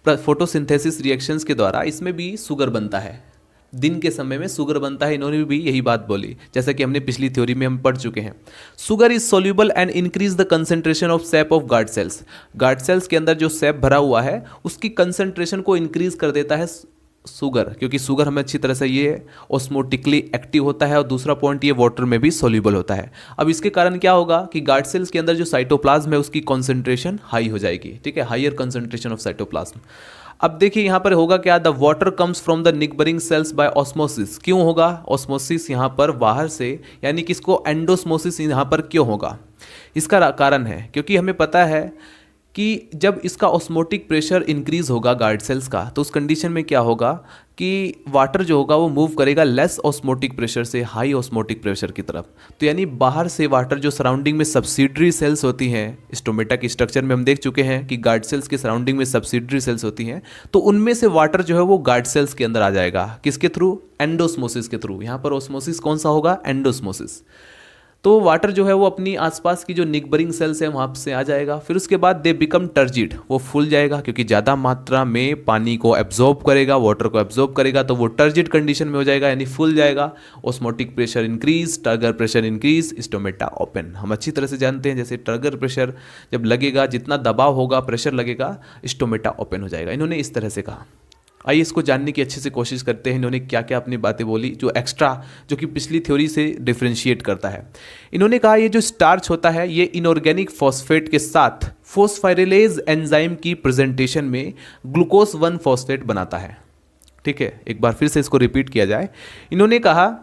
S2: फोटोसिंथेसिस रिएक्शंस के द्वारा इसमें भी शुगर बनता है। दिन के समय में शुगर बनता है, इन्होंने भी यही बात बोली, जैसा कि हमने पिछली थ्योरी में हम पढ़ चुके हैं। Sugar is soluble and increase the concentration of SAP of guard sales. Guard cells के अंदर जो सैप भरा हुआ है उसकी कंसंट्रेशन को इंक्रीज कर देता है शुगर, क्योंकि शुगर हमें अच्छी तरह से ये ऑस्मोटिकली एक्टिव होता है, और दूसरा पॉइंट ये वाटर में भी सोल्यूबल होता है। अब इसके कारण क्या होगा कि गार्ड सेल्स के अंदर जो साइटोप्लाज्म है उसकी कॉन्सेंट्रेशन हाई हो जाएगी, ठीक है, हायर कंसंट्रेशन ऑफ साइटोप्लाज्म। अब देखिए यहाँ पर होगा क्या, the water comes from the neighbouring cells by osmosis. क्यों होगा ऑस्मोसिस यहाँ पर बाहर से, यानी कि इसको एंडोस्मोसिस यहाँ पर क्यों होगा? इसका कारण है क्योंकि हमें पता है कि जब इसका ऑस्मोटिक प्रेशर इंक्रीज होगा गार्ड सेल्स का, तो उस कंडीशन में क्या होगा कि वाटर जो होगा वो मूव करेगा लेस ऑस्मोटिक प्रेशर से हाई ऑस्मोटिक प्रेशर की तरफ। तो यानी बाहर से वाटर, जो सराउंडिंग में सब्सिडरी सेल्स होती हैं, स्टोमेटा की स्ट्रक्चर में हम देख चुके हैं कि गार्ड सेल्स के सराउंडिंग में सब्सिडरी सेल्स होती हैं, तो उनमें से वाटर जो है वो गार्ड सेल्स के अंदर आ जाएगा। किसके थ्रू? एंडोस्मोसिस के थ्रू। यहाँ पर ऑस्मोसिस कौन सा होगा? एंडोस्मोसिस। तो वाटर जो है वो अपनी आसपास की जो निगबरिंग सेल्स है वहाँ से आ जाएगा। फिर उसके बाद दे बिकम टर्जिड, वो फूल जाएगा, क्योंकि ज़्यादा मात्रा में पानी को एब्जॉर्ब करेगा, वाटर को एब्जॉर्ब करेगा, तो वो टर्जिड कंडीशन में हो जाएगा, यानी फूल जाएगा। Osmotic pressure increase, turgor pressure increase, stomata open. हम अच्छी तरह से जानते हैं जैसे टर्गर प्रेशर जब लगेगा, जितना दबाव होगा, प्रेशर लगेगा, स्टोमेटा ओपन हो जाएगा। इन्होंने इस तरह से कहा। आइए इसको जानने की अच्छे से कोशिश करते हैं, इन्होंने क्या क्या अपनी बातें बोली जो एक्स्ट्रा, जो कि पिछली थ्योरी से डिफरेंशिएट करता है। इन्होंने कहा ये जो स्टार्च होता है ये इनऑर्गेनिक फॉस्फेट के साथ फोस्फाइरिलेज एंजाइम की प्रेजेंटेशन में ग्लूकोज 1 फॉस्फेट बनाता है। ठीक है, एक बार फिर से इसको रिपीट किया जाए। इन्होंने कहा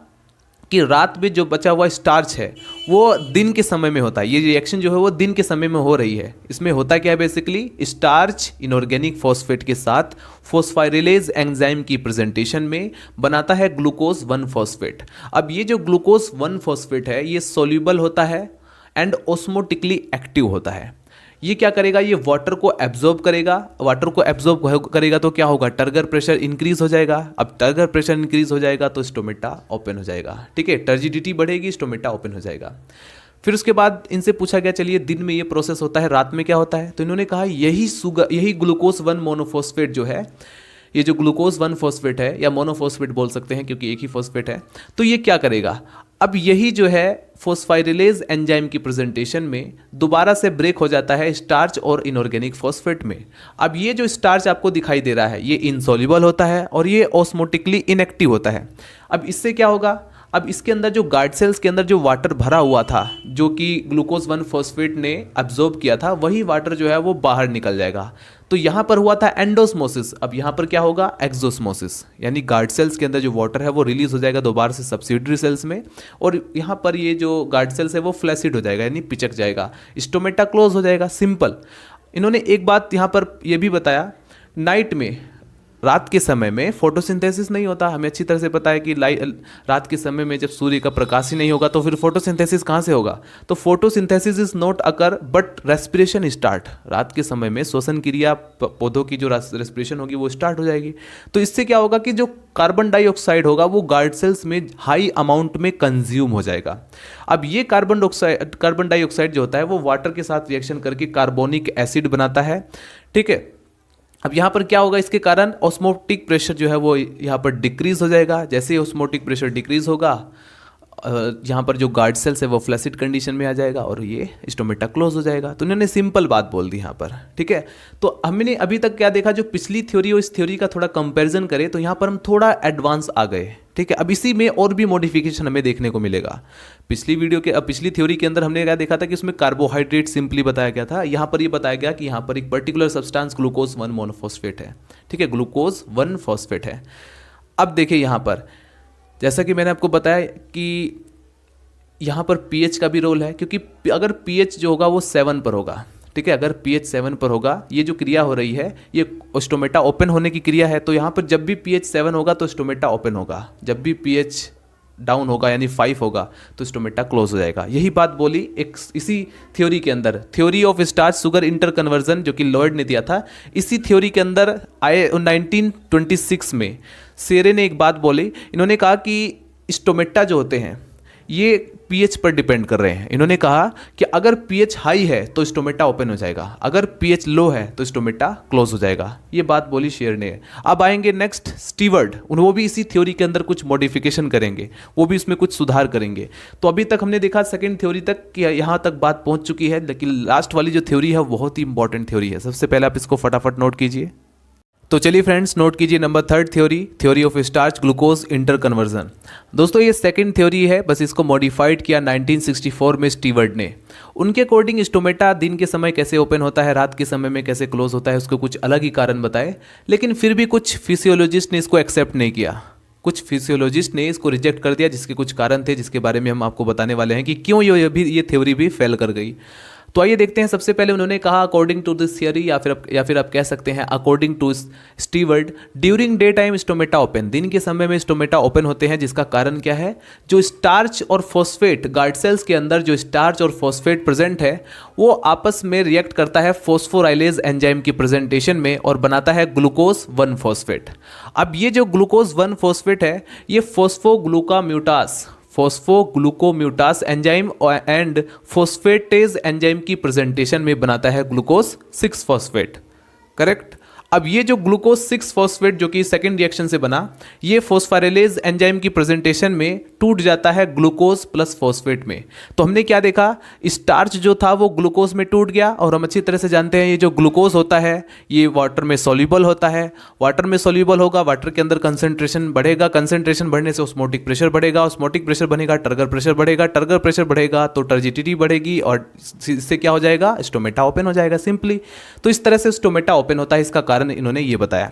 S2: कि रात में जो बचा हुआ स्टार्च है वो दिन के समय में होता है। ये रिएक्शन जो है वो दिन के समय में हो रही है। इसमें होता क्या है, बेसिकली स्टार्च इनऑर्गेनिक फॉस्फेट के साथ फोस्फाइरिलेज एंजाइम की प्रेजेंटेशन में बनाता है ग्लूकोज 1 फॉस्फेट। अब ये जो ग्लूकोज 1 फॉस्फेट है ये सोल्यूबल होता है एंड ऑस्मोटिकली एक्टिव होता है। ये क्या करेगा, ये वाटर को एब्जॉर्ब करेगा। वाटर को एब्जॉर्ब करेगा तो क्या होगा, टर्गर प्रेशर इंक्रीज हो जाएगा। अब टर्गर प्रेशर इंक्रीज हो जाएगा तो स्टोमेटा ओपन हो जाएगा। ठीक है, टर्जिडिटी बढ़ेगी, स्टोमेटा ओपन हो जाएगा। फिर उसके बाद इनसे पूछा गया चलिए दिन में ये प्रोसेस होता है, रात में क्या होता है? तो इन्होंने कहा यही ग्लूकोज 1 मोनोफॉस्फेट जो है, ये जो ग्लूकोज 1 फॉस्फेट है या मोनोफॉस्फेट बोल सकते हैं क्योंकि एक ही फॉस्फेट है, तो ये क्या करेगा, अब यही जो है फोस्फाइरिलेज एंजाइम की प्रेजेंटेशन में दोबारा से ब्रेक हो जाता है स्टार्च और इनऑर्गेनिक फॉस्फेट में। अब ये जो स्टार्च आपको दिखाई दे रहा है ये इनसॉल्युबल होता है और ये ऑस्मोटिकली इनएक्टिव होता है। अब इससे क्या होगा, अब इसके अंदर जो गार्ड सेल्स के अंदर जो वाटर भरा हुआ था जो कि ग्लूकोज 1 फॉस्फेट ने अब्जॉर्ब किया था, वही वाटर जो है वो बाहर निकल जाएगा। तो यहाँ पर हुआ था एंडोस्मोसिस, अब यहाँ पर क्या होगा, एक्सोस्मोसिस, यानी गार्ड सेल्स के अंदर जो वाटर है वो रिलीज हो जाएगा दोबारा से सब्सिडरी सेल्स में, और यहाँ पर ये जो गार्ड सेल्स है वो फ्लैसिड हो जाएगा, यानी पिचक जाएगा, स्टोमेटा क्लोज हो जाएगा। सिंपल। इन्होंने एक बात यहाँ पर यह भी बताया, नाइट में, रात के समय में फोटोसिंथेसिस नहीं होता। हमें अच्छी तरह से पता है कि रात के समय में जब सूर्य का प्रकाश ही नहीं होगा तो फिर फोटोसिंथेसिस कहाँ से होगा? तो photosynthesis is not occur but respiration start. रात के समय में श्वसन क्रिया, पौधों की जो रेस्पिरेशन होगी वो स्टार्ट हो जाएगी। तो इससे क्या होगा कि जो कार्बन डाइऑक्साइड होगा वो गार्ड सेल्स में हाई अमाउंट में कंज्यूम हो जाएगा। अब ये कार्बन डाइऑक्साइड जो होता है वो वाटर के साथ रिएक्शन करके कार्बोनिक एसिड बनाता है। ठीक है, अब यहाँ पर क्या होगा, इसके कारण ऑस्मोटिक प्रेशर जो है वो यहाँ पर डिक्रीज हो जाएगा। जैसे ही ऑस्मोटिक प्रेशर डिक्रीज होगा यहाँ पर जो गार्ड सेल्स है वो फ्लैसिड कंडीशन में आ जाएगा और ये स्टोमेटा क्लोज हो जाएगा। तो इन्होंने सिंपल बात बोल दी यहाँ पर, ठीक है। तो हमने अभी तक क्या देखा, जो पिछली थ्योरी और इस थ्योरी का थोड़ा कंपैरिजन करें तो यहाँ पर हम थोड़ा एडवांस आ गए, ठीक है। अब इसी में और भी मॉडिफिकेशन हमें देखने को मिलेगा। पिछली थ्योरी के अंदर हमने क्या देखा था कि उसमें कार्बोहाइड्रेट सिंपली बताया गया था। यहाँ पर ये बताया गया कि यहाँ पर एक पर्टिकुलर सब्सटेंस ग्लूकोज 1 मोनोफॉस्फेट है, ठीक है, ग्लूकोज 1 फॉस्फेट है। अब देखिए यहाँ पर जैसा कि मैंने आपको बताया कि यहाँ पर pH का भी रोल है, क्योंकि अगर pH जो होगा वो 7 पर होगा, ठीक है, अगर pH 7 पर होगा, ये जो क्रिया हो रही है ये स्टोमेटा ओपन होने की क्रिया है। तो यहाँ पर जब भी pH 7 होगा तो स्टोमेटा ओपन होगा, जब भी pH डाउन होगा यानी 5 होगा तो स्टोमेटा क्लोज हो जाएगा। यही बात बोली एक इसी थ्योरी के अंदर, theory of starch sugar inter conversion, जो कि लॉयड ने दिया था। इसी थ्योरी के अंदर आए 1926 में सेरे ने एक बात बोली। इन्होंने कहा कि स्टोमेटा जो होते हैं ये pH पर डिपेंड कर रहे हैं। इन्होंने कहा कि अगर pH हाई है तो स्टोमेटा ओपन हो जाएगा, अगर pH लो है तो स्टोमेटा क्लोज हो जाएगा। ये बात बोली शेर ने। अब आएंगे नेक्स्ट स्टीवर्ड, वो भी इसी थ्योरी के अंदर कुछ मॉडिफिकेशन करेंगे, वो भी इसमें कुछ सुधार करेंगे। तो अभी तक हमने देखा सेकंड थ्योरी तक कि यहाँ तक बात पहुँच चुकी है, लेकिन लास्ट वाली जो थ्योरी है बहुत ही इंपॉर्टेंट थ्योरी है। सबसे पहले आप इसको फटाफट नोट कीजिए। तो चलिए फ्रेंड्स नोट कीजिए number 3 theory, theory of starch glucose inter conversion. दोस्तों ये सेकंड थ्योरी है, बस इसको मॉडिफाइड किया 1964 में स्टीवर्ड ने। उनके अकॉर्डिंग स्टोमेटा दिन के समय कैसे ओपन होता है, रात के समय में कैसे क्लोज होता है, उसको कुछ अलग ही कारण बताए। लेकिन फिर भी कुछ फिजियोलॉजिस्ट ने इसको एक्सेप्ट नहीं किया, कुछ फिजियोलॉजिस्ट ने इसको रिजेक्ट कर दिया, जिसके कुछ कारण थे, जिसके बारे में हम आपको बताने वाले हैं कि क्यों ये थ्योरी भी फेल कर गई। तो आइए देखते हैं। सबसे पहले उन्होंने कहा अकॉर्डिंग टू दिस थियरी, या फिर आप कह सकते हैं according to Steward, during day time stomata open, दिन के समय में स्टोमेटा ओपन होते हैं। जिसका कारण क्या है, जो स्टार्च और फॉस्फेट, गार्ड सेल्स के अंदर जो स्टार्च और फॉस्फेट प्रेजेंट है वो आपस में रिएक्ट करता है फॉस्फोराइलेज एंजाइम की प्रेजेंटेशन में और बनाता है ग्लूकोज 1 फॉस्फेट। अब ये जो ग्लूकोज 1 फॉस्फेट है ये फॉस्फोग्लूकोम्यूटास एंजाइम एंड फॉस्फेटेज एंजाइम की प्रेजेंटेशन में बनाता है ग्लूकोज 6 फॉस्फेट, करेक्ट। अब ये जो ग्लूकोज 6 फॉस्फेट जो कि सेकेंड रिएक्शन से बना, ये फॉस्फोराइलेज एंजाइम की प्रेजेंटेशन में टूट जाता है ग्लूकोज प्लस फॉस्फेट में। तो हमने क्या देखा, स्टार्च जो था वो ग्लूकोज में टूट गया, और हम अच्छी तरह से जानते हैं ये जो ग्लूकोज होता है ये वाटर में सॉल्यूबल होता है। वाटर में सॉल्यूबल होगा, वाटर के अंदर कंसंट्रेशन बढ़ेगा, कंसंट्रेशन बढ़ने से ऑस्मोटिक प्रेशर बढ़ेगा, ऑस्मोटिक प्रेशर बनेगा, टर्गर प्रेशर बढ़ेगा, टर्गर प्रेशर बढ़ेगा तो टर्जिडिटी बढ़ेगी, और इससे क्या हो जाएगा, स्टोमेटा ओपन हो जाएगा सिंपली। तो इस तरह से स्टोमेटा ओपन होता है, इसका कारण इन्होंने ये बताया।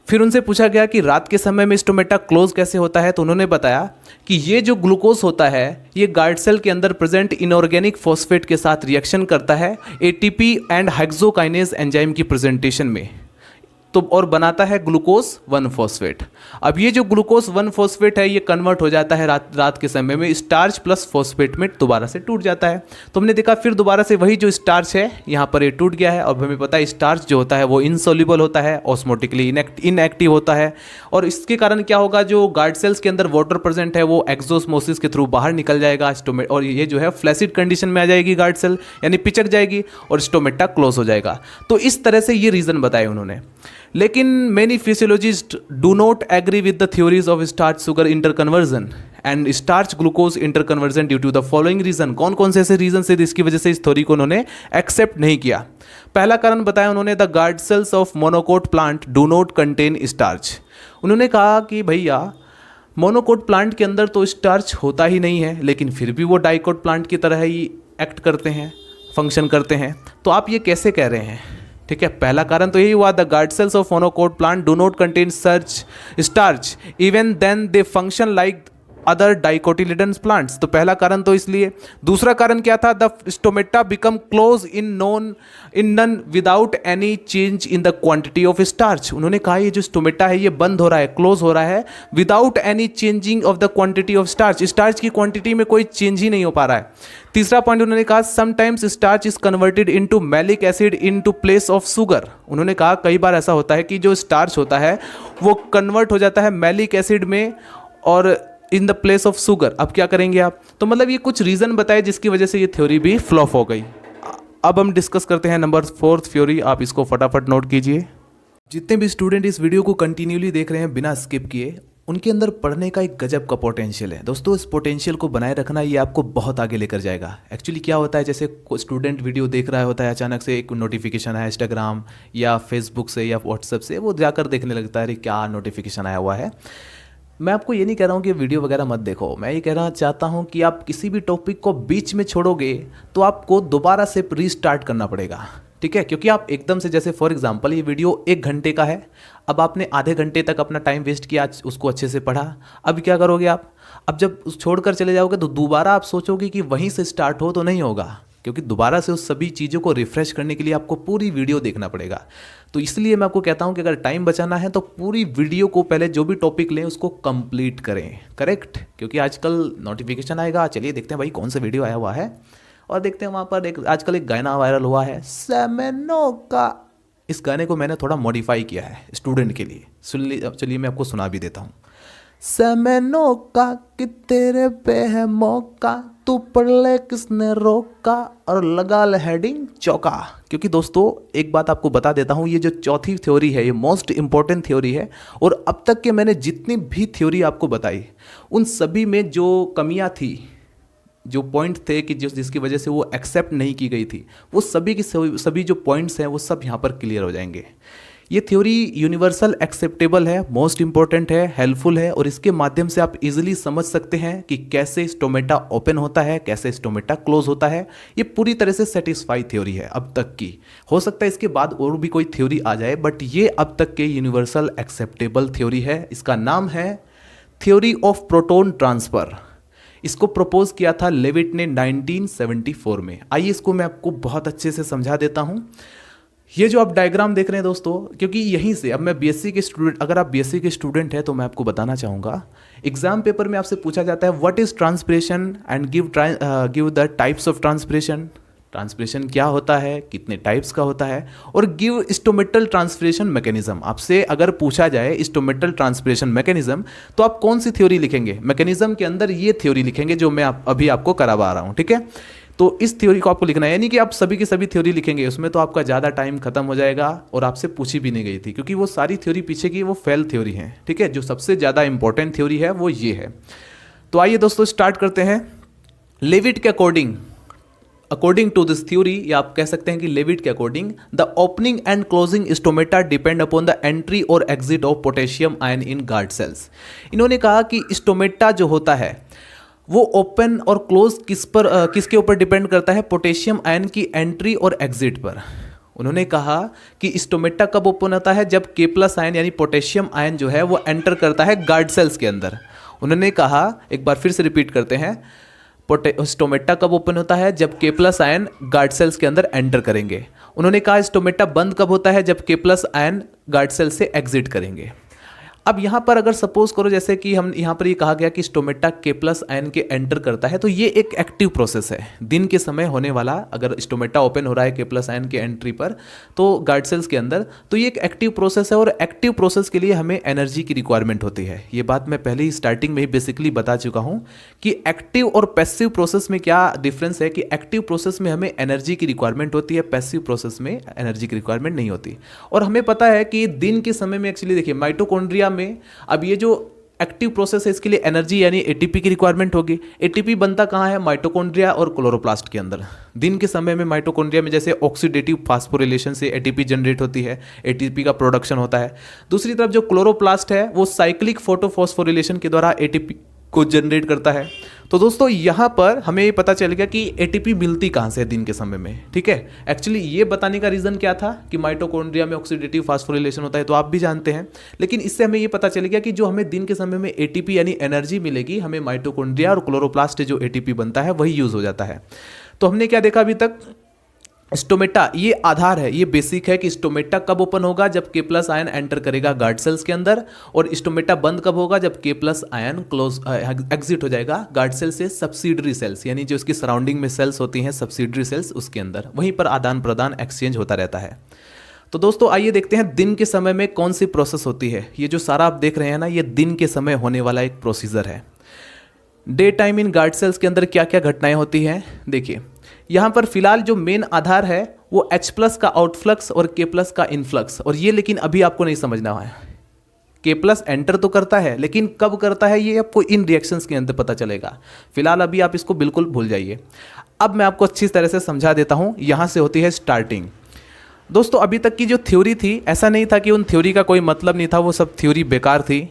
S2: फिर उनसे पूछा गया कि रात के समय में स्टोमेटा क्लोज कैसे होता है, तो उन्होंने बताया कि ये जो ग्लूकोज होता है ये गार्ड सेल के अंदर प्रेजेंट इनऑर्गेनिक फॉस्फेट के साथ रिएक्शन करता है एटीपी एंड हेक्सोकाइनेज एंजाइम की प्रेजेंटेशन में, तो और बनाता है ग्लूकोज 1 फॉस्फेट। अब ये जो ग्लूकोज 1 फॉस्फेट है ये कन्वर्ट हो जाता है रात के समय में स्टार्च प्लस फॉस्फेट में, दोबारा से टूट जाता है। तो हमने देखा फिर दोबारा से वही जो स्टार्च है यहाँ पर ये टूट गया है। अब हमें पता है स्टार्च जो होता है वो इनसॉल्युबल होता है, ऑस्मोटिकली इनएक्टिव होता है, और इसके कारण क्या होगा, जो गार्ड सेल्स के अंदर वाटर प्रेजेंट है वो एक्सोस्मोसिस के थ्रू बाहर निकल जाएगा और ये जो है फ्लैसिड कंडीशन में आ जाएगी गार्ड सेल, यानी पिचक जाएगी और स्टोमेटा क्लोज हो जाएगा। तो इस तरह से ये रीज़न बताए उन्होंने। लेकिन many physiologist do not agree with the theories of starch sugar inter conversion and starch glucose inter conversion due to the following reason. कौन कौन से ऐसे रीजन से जिसकी वजह से इस थ्योरी को उन्होंने एक्सेप्ट नहीं किया। पहला कारण बताया उन्होंने, the guard cells of monocot plant do not contain starch. उन्होंने कहा कि भैया मोनोकोट प्लांट के अंदर तो स्टार्च होता ही नहीं है, लेकिन फिर भी वो डाइकोट प्लांट की तरह ही एक्ट करते हैं, फंक्शन करते हैं, तो आप ये कैसे कह रहे हैं। ठीक है, पहला कारण तो यही हुआ, the guard cells of monocot plant do not contain such starch even then they function like other dicotyledons plants. तो पहला कारण तो इसलिए। दूसरा कारण क्या था, the stomata become close in none without any change in the quantity of starch. उन्होंने कहा ये जो स्टोमेटा है ये बंद हो रहा है, क्लोज हो रहा है without any changing of the quantity of starch, starch की क्वांटिटी में कोई चेंज ही नहीं हो पा रहा है। तीसरा पॉइंट उन्होंने कहा, sometimes starch is converted into malic acid into place of sugar. उन्होंने कहा कई बार ऐसा होता है कि जो स्टार्च होता है वो कन्वर्ट हो जाता है मैलिक एसिड में और in the place of sugar. अब क्या करेंगे आप, तो मतलब ये कुछ रीज़न बताए जिसकी वजह से ये थ्योरी भी फ्लॉप हो गई। अब हम डिस्कस करते हैं नंबर 4 थ्योरी, आप इसको फटाफट नोट कीजिए। जितने भी स्टूडेंट इस वीडियो को कंटिन्यूली देख रहे हैं बिना स्किप किए, उनके अंदर पढ़ने का एक गजब का पोटेंशियल है दोस्तों। इस पोटेंशियल को बनाए रखना ये आपको बहुत आगे लेकर जाएगा। एक्चुअली क्या होता है, जैसे कोई स्टूडेंट वीडियो देख रहा होता है, अचानक से एक नोटिफिकेशन है इंस्टाग्राम या फेसबुक से या व्हाट्सएप से, वो जाकर देखने लगता है अरे क्या नोटिफिकेशन आया हुआ है। मैं आपको ये नहीं कह रहा हूँ कि वीडियो वगैरह मत देखो, मैं ये कहना चाहता हूँ कि आप किसी भी टॉपिक को बीच में छोड़ोगे तो आपको दोबारा से रीस्टार्ट करना पड़ेगा, ठीक है। क्योंकि आप एकदम से, जैसे फॉर एग्जांपल ये वीडियो 1 घंटे का है, अब आपने आधे घंटे तक अपना टाइम वेस्ट किया, उसको अच्छे से पढ़ा, अब क्या करोगे आप? अब जब छोड़कर चले जाओगे तो दोबारा आप सोचोगे कि वहीं से स्टार्ट हो, तो नहीं होगा, क्योंकि दोबारा से उस सभी चीज़ों को रिफ्रेश करने के लिए आपको पूरी वीडियो देखना पड़ेगा। तो इसलिए मैं आपको कहता हूं कि अगर टाइम बचाना है तो पूरी वीडियो को पहले जो भी टॉपिक लें उसको कंप्लीट करें, करेक्ट। क्योंकि आजकल नोटिफिकेशन आएगा, चलिए देखते हैं भाई कौन सा वीडियो आया हुआ है, और देखते हैं वहाँ पर आजकल एक गाना वायरल हुआ है सेमेनो का। इस गाने को मैंने थोड़ा मॉडिफाई किया है स्टूडेंट के लिए, सुन ली, चलिए मैं आपको सुना भी देता हूँ। सेमेनो का कि तेरे पे है मौका, तू पढ़ ले किसने रोका, और लगा ले हेडिंग चौका। क्योंकि दोस्तों एक बात आपको बता देता हूँ, ये जो चौथी थ्योरी है ये मोस्ट इंपॉर्टेंट थ्योरी है, और अब तक के मैंने जितनी भी थ्योरी आपको बताई उन सभी में जो कमियाँ थी, जो पॉइंट थे कि जिसकी वजह से वो एक्सेप्ट नहीं की गई थी, वो सभी की सभी जो पॉइंट्स हैं वो सब यहाँ पर क्लियर हो जाएंगे। ये थ्योरी यूनिवर्सल एक्सेप्टेबल है, मोस्ट इंपॉर्टेंट है, हेल्पफुल है, और इसके माध्यम से आप इजीली समझ सकते हैं कि कैसे स्टोमेटा ओपन होता है, कैसे स्टोमेटा क्लोज होता है। ये पूरी तरह से सेटिस्फाई थ्योरी है अब तक की। हो सकता है इसके बाद और भी कोई थ्योरी आ जाए, बट ये अब तक के यूनिवर्सल एक्सेप्टेबल थ्योरी है। इसका नाम है थ्योरी ऑफ प्रोटॉन ट्रांसफर। इसको प्रपोज किया था लेविट ने 1974 में। आइए इसको मैं आपको बहुत अच्छे से समझा देता हूं। ये जो आप डायग्राम देख रहे हैं दोस्तों, क्योंकि यहीं से अब मैं बीएससी के स्टूडेंट, अगर आप बीएससी के स्टूडेंट हैं तो मैं आपको बताना चाहूँगा, एग्जाम पेपर में आपसे पूछा जाता है what is transpiration and give the types of transpiration. Transpiration क्या होता है, कितने टाइप्स का होता है, और गिव स्टोमेटल ट्रांसपिरेशन मैकेनिज्म। आपसे अगर पूछा जाए स्टोमेटल ट्रांसपिरेशन मैकेनिज्म तो आप कौन सी थ्योरी लिखेंगे? मैकेनिज्म के अंदर ये थ्योरी लिखेंगे जो मैं अभी आपको करवा रहा हूँ, ठीक है। तो इस थ्योरी को आपको लिखना है, यानी कि आप सभी की सभी थ्योरी लिखेंगे, उसमें तो आपका ज़्यादा टाइम खत्म हो जाएगा, और आपसे पूछी भी नहीं गई थी, क्योंकि वो सारी थ्योरी पीछे की वो फेल थ्योरी है, ठीक है। जो सबसे ज़्यादा इंपॉर्टेंट थ्योरी है वो ये है। तो आइए दोस्तों स्टार्ट करते हैं। लेविट के अकॉर्डिंग टू दिस थ्योरी, या आप कह सकते हैं कि लेविट के according, the opening and closing stomata depend upon the entry और exit of potassium ion in guard cells. इन्होंने कहा कि स्टोमेटा जो होता है वो ओपन और क्लोज किसके ऊपर डिपेंड करता है? पोटेशियम आयन की एंट्री और एग्जिट पर। उन्होंने कहा कि स्टोमेटा कब ओपन होता है? जब के प्लस आयन यानी पोटेशियम आयन जो है वो एंटर करता है गार्ड सेल्स के अंदर। उन्होंने कहा, एक बार फिर से रिपीट करते हैं, स्टोमेटा कब ओपन होता है? जब के प्लस आयन गार्ड सेल्स के अंदर एंटर करेंगे। उन्होंने कहा स्टोमेटा बंद कब होता है? जब के प्लस आयन गार्ड सेल से एग्जिट करेंगे। अब यहाँ पर अगर सपोज करो जैसे कि हम यहाँ पर ये कहा गया कि स्टोमेटा के प्लस आयन के एंटर करता है, तो ये एक एक्टिव प्रोसेस है, दिन के समय होने वाला। अगर स्टोमेटा ओपन हो रहा है के प्लस आयन के एंट्री पर तो गार्ड सेल्स के अंदर, तो ये एक एक्टिव प्रोसेस है, और एक्टिव प्रोसेस के लिए हमें एनर्जी की रिक्वायरमेंट होती है। ये बात मैं पहले ही स्टार्टिंग में ही बेसिकली बता चुका हूँ कि एक्टिव और पैसिव प्रोसेस में क्या डिफरेंस है, कि एक्टिव प्रोसेस में हमें एनर्जी की रिक्वायरमेंट होती है, पैसिव प्रोसेस में एनर्जी की रिक्वायरमेंट नहीं होती। और हमें पता है कि दिन के समय में एक्चुअली देखिए माइटोकॉन्ड्रिया में, अब ये जो एक्टिव प्रोसेस है इसके लिए एनर्जी यानी एटीपी की रिक्वायरमेंट होगी। एटीपी बनता कहाँ है? माइटोकॉन्ड्रिया और क्लोरोप्लास्ट के अंदर। दिन के समय में माइटोकॉन्ड्रिया में जैसे ऑक्सीडेटिव फास्फोरिलेशन से एटीपी जनरेट होती है, एटीपी का प्रोडक्शन होता है। दूसरी तरफ जो क्लोरोप्लास्ट है वो साइक्लिक फोटोफॉस्फोरिलेशन के द्वारा एटीपी को जनरेट करता है। तो दोस्तों यहाँ पर हमें ये पता चल गया कि एटीपी मिलती कहाँ से है दिन के समय में, ठीक है। एक्चुअली ये बताने का रीज़न क्या था कि माइटोकॉन्ड्रिया में ऑक्सीडेटिव फास्फोरिलेशन होता है, तो आप भी जानते हैं, लेकिन इससे हमें ये पता चल गया कि जो हमें दिन के समय में एटीपी यानी एनर्जी मिलेगी, हमें माइटोकॉन्ड्रिया और क्लोरोप्लास्ट जो एटीपी बनता है वही यूज़ हो जाता है। तो हमने क्या देखा अभी तक? स्टोमेटा ये आधार है, ये बेसिक है कि स्टोमेटा कब ओपन होगा? जब के प्लस आयन एंटर करेगा गार्ड सेल्स के अंदर, और स्टोमेटा बंद कब होगा? जब के प्लस आयन क्लोज एग्जिट हो जाएगा गार्ड सेल से सब्सिडरी सेल्स, यानी जो उसकी सराउंडिंग में सेल्स होती हैं सब्सिडरी सेल्स, उसके अंदर वहीं पर आदान प्रदान एक्सचेंज होता रहता है। तो दोस्तों आइए देखते हैं दिन के समय में कौन सी प्रोसेस होती है। ये जो सारा आप देख रहे हैं ना, ये दिन के समय होने वाला एक प्रोसीजर है। Day time in guard cells के अंदर क्या क्या घटनाएं होती हैं देखिए। यहाँ पर फिलहाल जो मेन आधार है वो H+ का आउटफ्लक्स और K+ का इनफ्लक्स, और ये लेकिन अभी आपको नहीं समझना है। के प्लस एंटर तो करता है, लेकिन कब करता है ये आपको इन रिएक्शंस के अंदर पता चलेगा। फिलहाल अभी आप इसको बिल्कुल भूल जाइए। अब मैं आपको अच्छी तरह से समझा देता हूँ। यहाँ से होती है स्टार्टिंग। दोस्तों अभी तक की जो थ्योरी थी, ऐसा नहीं था कि उन थ्योरी का कोई मतलब नहीं था, वो सब थ्योरी बेकार थी।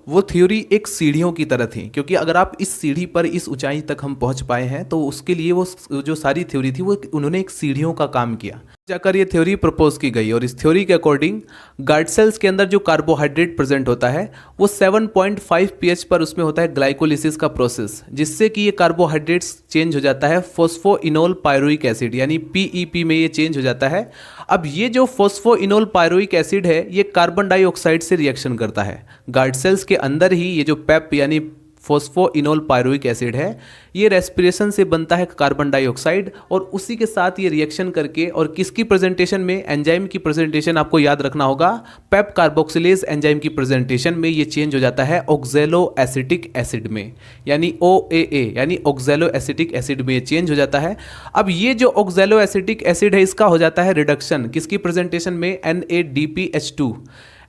S2: वो थ्योरी एक सीढ़ियों की तरह थी, क्योंकि अगर आप इस सीढ़ी पर इस ऊंचाई तक हम पहुंच पाए हैं तो उसके लिए वो जो सारी थ्योरी थी वो उन्होंने एक सीढ़ियों का काम किया। जाकर ये थ्योरी प्रपोज की गई और इस थ्योरी के अकॉर्डिंग गार्ड सेल्स के अंदर जो कार्बोहाइड्रेट प्रेजेंट होता है वो 7.5 pH पर उसमें होता है ग्लाइकोलिसिस का प्रोसेस, जिससे कि ये कार्बोहाइड्रेट्स चेंज हो जाता है फॉस्फोइनोल पायरुइक एसिड यानी PEP में ये चेंज हो जाता है। अब ये जो फॉस्फोइनोल पायरुइक एसिड है ये कार्बन डाइऑक्साइड से रिएक्शन करता है। गार्ड सेल्स के अंदर ही ये जो पेप यानी फॉस्फोइनोल पायरुइक एसिड है ये रेस्पिरेशन से बनता है कार्बन डाइऑक्साइड, और उसी के साथ ये रिएक्शन करके और किसकी प्रेजेंटेशन में, एंजाइम की प्रेजेंटेशन आपको याद रखना होगा, पेप कार्बोक्सिलेज एंजाइम की प्रेजेंटेशन में ये चेंज हो जाता है ऑक्जेलो एसिटिक एसिड में, यानी OAA यानी ऑक्जेलो एसिटिक एसिड में ये चेंज हो जाता है। अब ये जो ऑक्जेलो एसिटिक एसिड है इसका हो जाता है रिडक्शन किसकी प्रेजेंटेशन में,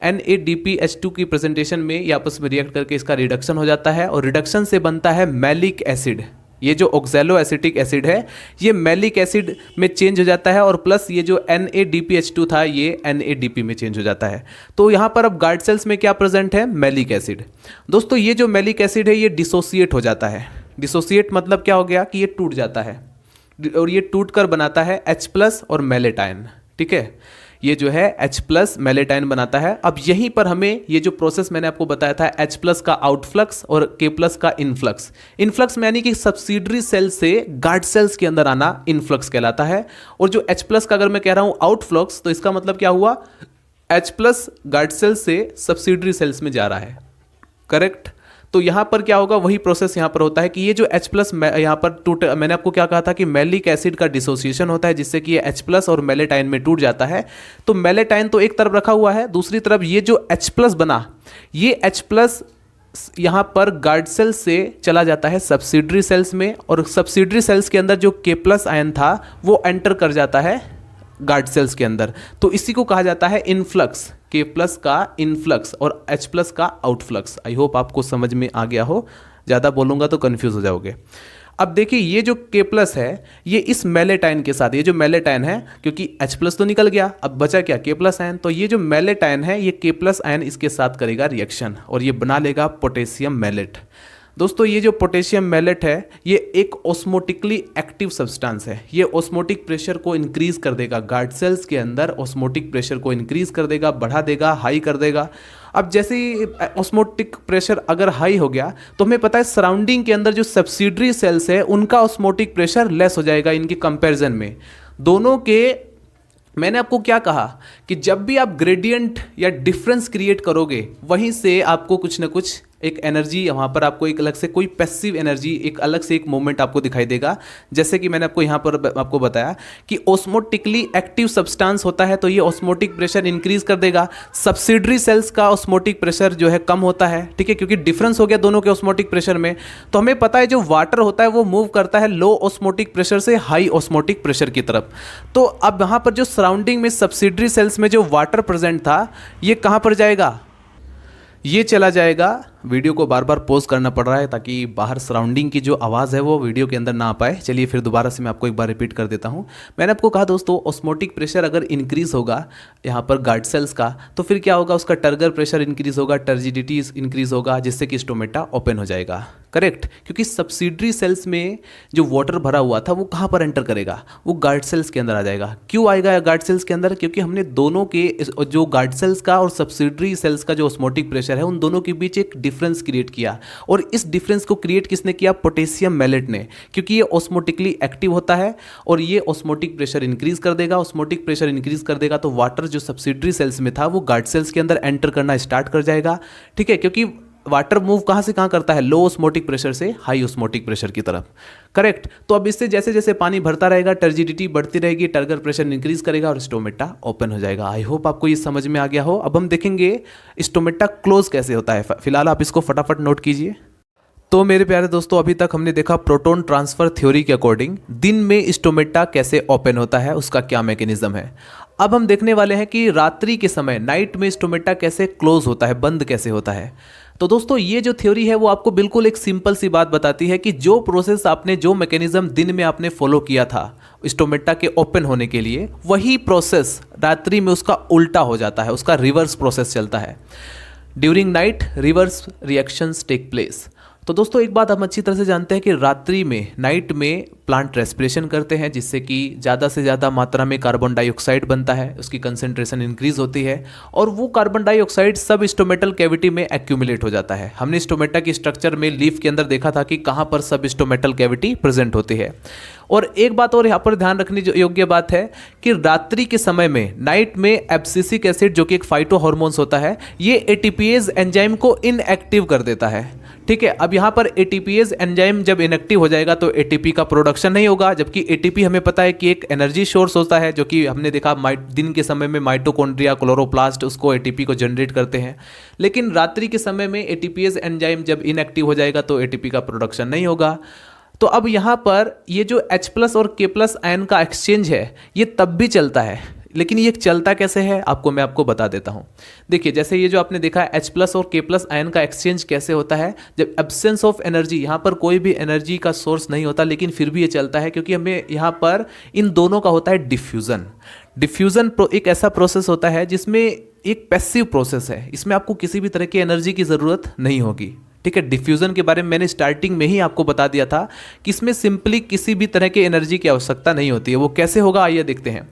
S2: NADPH2 की प्रेजेंटेशन में ये आपस में रिएक्ट करके इसका रिडक्शन हो जाता है और रिडक्शन से बनता है मैलिक एसिड। ये जो ऑक्जेलो एसिटिक एसिड है ये मैलिक एसिड में चेंज हो जाता है और प्लस ये जो NADPH2 था ये NADP में चेंज हो जाता है। तो यहाँ पर अब गार्ड सेल्स में क्या प्रेजेंट है, मैलिक एसिड। दोस्तों ये जो मैलिक एसिड है ये डिसोसिएट हो जाता है। डिसोसिएट मतलब क्या हो गया कि ये टूट जाता है और ये टूट कर बनाता है H+ और मेलेटाइन। ठीक है, ये जो है H+ मेलेटाइन बनाता है। अब यहीं पर हमें ये जो प्रोसेस मैंने आपको बताया था H+ का आउटफ्लक्स और K+ का इनफ्लक्स, इनफ्लक्स में यानी कि सब्सिडरी सेल से गार्ड सेल्स के अंदर आना इनफ्लक्स कहलाता है। और जो H+ का अगर मैं कह रहा हूं आउटफ्लक्स तो इसका मतलब क्या हुआ, H+ गार्ड सेल से सब्सिडरी सेल्स में जा रहा है। करेक्ट। तो यहाँ पर क्या होगा, वही प्रोसेस यहाँ पर होता है कि ये जो H+ यहाँ पर टूट, मैंने आपको क्या कहा था कि मैलिक एसिड का डिसोसिएशन होता है जिससे कि ये H+ और मेलेटाइन में टूट जाता है। तो मेलेटाइन तो एक तरफ रखा हुआ है, दूसरी तरफ ये जो H+ बना ये H+ यहाँ पर गार्ड सेल से चला जाता है सब्सिडरी सेल्स में, और सब्सिडरी सेल्स के अंदर जो K+ आयन था वो एंटर कर जाता है गार्ड सेल्स के अंदर। तो इसी को कहा जाता है इनफ्लक्स, K+ का इनफ्लक्स और H+ का आउटफ्लक्स। आई होप आपको समझ में आ गया हो, ज़्यादा बोलूँगा तो कंफ्यूज हो जाओगे। अब देखिए ये जो K+ है ये इस मेलेटाइन के साथ, ये जो मेलेटाइन है क्योंकि H+ तो निकल गया, अब बचा क्या, K+ आयन। तो ये जो मेलेटाइन है ये K+ आयन इसके साथ करेगा रिएक्शन और ये बना लेगा पोटेशियम मेलेट। दोस्तों ये जो पोटेशियम मेलेट है ये एक ऑस्मोटिकली एक्टिव सब्सटेंस है। ये ऑस्मोटिक प्रेशर को इंक्रीज कर देगा, गार्ड सेल्स के अंदर ऑस्मोटिक प्रेशर को इंक्रीज कर देगा, बढ़ा देगा, हाई कर देगा। अब जैसे ही ऑस्मोटिक प्रेशर अगर हाई हो गया तो हमें पता है सराउंडिंग के अंदर जो सब्सिडरी सेल्स है उनका ऑस्मोटिक प्रेशर लेस हो जाएगा इनके कंपैरिजन में। दोनों के, मैंने आपको क्या कहा कि जब भी आप ग्रेडियंट या डिफरेंस क्रिएट करोगे वहीं से आपको कुछ ना कुछ एक एनर्जी, वहाँ पर आपको एक अलग से कोई पैसिव एनर्जी, एक अलग से एक मोमेंट आपको दिखाई देगा। जैसे कि मैंने आपको यहाँ पर आपको बताया कि ऑस्मोटिकली एक्टिव सब्सटेंस होता है तो ये ऑस्मोटिक प्रेशर इंक्रीज कर देगा। सब्सिडरी सेल्स का ऑस्मोटिक प्रेशर जो है कम होता है, ठीक है, क्योंकि डिफरेंस हो गया दोनों के ऑस्मोटिक प्रेशर में। तो हमें पता है जो वाटर होता है वो मूव करता है लो ऑस्मोटिक प्रेशर से हाई ऑस्मोटिक प्रेशर की तरफ। तो अब यहाँ पर जो सराउंडिंग में सब्सिडरी सेल्स में जो वाटर प्रेजेंट था ये कहाँ पर जाएगा, ये चला जाएगा, वीडियो को बार बार पॉज करना पड़ रहा है ताकि बाहर सराउंडिंग की जो आवाज़ है वो वीडियो के अंदर ना आ पाए। चलिए फिर दोबारा से मैं आपको एक बार रिपीट कर देता हूँ। मैंने आपको कहा दोस्तों ऑस्मोटिक प्रेशर अगर इंक्रीज होगा यहाँ पर गार्ड सेल्स का तो फिर क्या होगा, उसका टर्गर प्रेशर इंक्रीज होगा, टर्जिडिटी इंक्रीज होगा, जिससे कि स्टोमेटा ओपन हो जाएगा। करेक्ट, क्योंकि सब्सिडरी सेल्स में जो वाटर भरा हुआ था वो कहाँ पर एंटर करेगा, वो गार्ड सेल्स के अंदर आ जाएगा। क्यों आएगा गार्ड सेल्स के अंदर, क्योंकि हमने दोनों के जो गार्ड सेल्स का और सब्सिडरी सेल्स का जो ऑस्मोटिक प्रेशर है उन दोनों के बीच एक डिफरेंस क्रिएट किया, और इस डिफरेंस को क्रिएट किसने किया, पोटेशियम मेलेट ने, क्योंकि ये ऑस्मोटिकली एक्टिव होता है और ये ऑस्मोटिक प्रेशर इंक्रीज कर देगा। ऑस्मोटिक प्रेशर इंक्रीज कर देगा तो वाटर जो सब्सिडरी सेल्स में था वो गार्ड सेल्स के अंदर एंटर करना स्टार्ट कर जाएगा। ठीक है, क्योंकि वाटर मूव कहाँ से कहाँ करता है, लो ऑस्मोटिक प्रेशर से हाई ऑस्मोटिक प्रेशर की तरफ। करेक्ट, तो अब इससे जैसे जैसे पानी भरता रहेगा टर्जिडिटी बढ़ती रहेगी, टर्गर प्रेशर इंक्रीज करेगा और स्टोमेटा ओपन हो जाएगा। आई होप आपको ये समझ में आ गया हो। अब हम देखेंगे स्टोमेटा क्लोज कैसे होता है। फिलहाल आप इसको फटाफट नोट कीजिए। तो मेरे प्यारे दोस्तों अभी तक हमने देखा प्रोटॉन ट्रांसफर थ्योरी के अकॉर्डिंग दिन में स्टोमेटा कैसे ओपन होता है, उसका क्या मैकेनिज्म है। अब हम देखने वाले हैं कि रात्रि के समय नाइट में स्टोमेटा कैसे क्लोज होता है, बंद कैसे होता है। तो दोस्तों ये जो थ्योरी है वो आपको बिल्कुल एक सिंपल सी बात बताती है कि जो प्रोसेस आपने, जो मैकेनिज्म दिन में आपने फॉलो किया था स्टोमेटा के ओपन होने के लिए, वही प्रोसेस रात्रि में उसका उल्टा हो जाता है, उसका रिवर्स प्रोसेस चलता है। During night reverse reactions take place. तो दोस्तों एक बात हम अच्छी तरह से जानते हैं कि रात्रि में, नाइट में प्लांट रेस्पिरेशन करते हैं, जिससे कि ज़्यादा से ज़्यादा मात्रा में कार्बन डाइऑक्साइड बनता है, उसकी कंसंट्रेशन इंक्रीज होती है और वो कार्बन डाइऑक्साइड सब स्टोमेटल कैविटी में एक्यूमुलेट हो जाता है। हमने स्टोमेटा की स्ट्रक्चर में लीफ के अंदर देखा था कि कहाँ पर सब स्टोमेटल कैविटी प्रेजेंट होती है। और एक बात और यहाँ पर ध्यान रखने योग्य बात है कि रात्रि के समय में, नाइट में एब्सिसिक एसिड जो कि एक फाइटो हार्मोन्स होता है, ये एटीपीएज एंजाइम को इनएक्टिव कर देता है। ठीक है, अब यहाँ पर एटीपीएज एंजाइम जब इनएक्टिव हो जाएगा तो एटीपी का प्रोडक्शन नहीं होगा, जबकि एटीपी हमें पता है कि एक एनर्जी सोर्स होता है, जो कि हमने देखा दिन के समय में माइटोकॉन्ड्रिया, क्लोरोप्लास्ट उसको एटीपी को जनरेट करते हैं। लेकिन रात्रि के समय में एटीपीएज एंजाइम जब इनएक्टिव हो जाएगा तो एटीपी का प्रोडक्शन नहीं होगा। तो अब यहाँ पर ये जो H+ और K+ आयन का एक्सचेंज है ये तब भी चलता है, लेकिन ये चलता कैसे है मैं आपको बता देता हूँ। देखिए, जैसे ये जो आपने देखा है H+ और K+ आयन का एक्सचेंज कैसे होता है, जब एब्सेंस ऑफ एनर्जी, यहाँ पर कोई भी एनर्जी का सोर्स नहीं होता, लेकिन फिर भी ये चलता है क्योंकि हमें यहाँ पर इन दोनों का होता है डिफ्यूज़न। डिफ्यूज़न एक ऐसा प्रोसेस होता है जिसमें एक पैसिव प्रोसेस है, इसमें आपको किसी भी तरह की एनर्जी की ज़रूरत नहीं होगी। ठीक है, डिफ्यूज़न के बारे में मैंने स्टार्टिंग में ही आपको बता दिया था कि इसमें सिंपली किसी भी तरह की एनर्जी की आवश्यकता नहीं होती है। वो कैसे होगा आइए देखते हैं।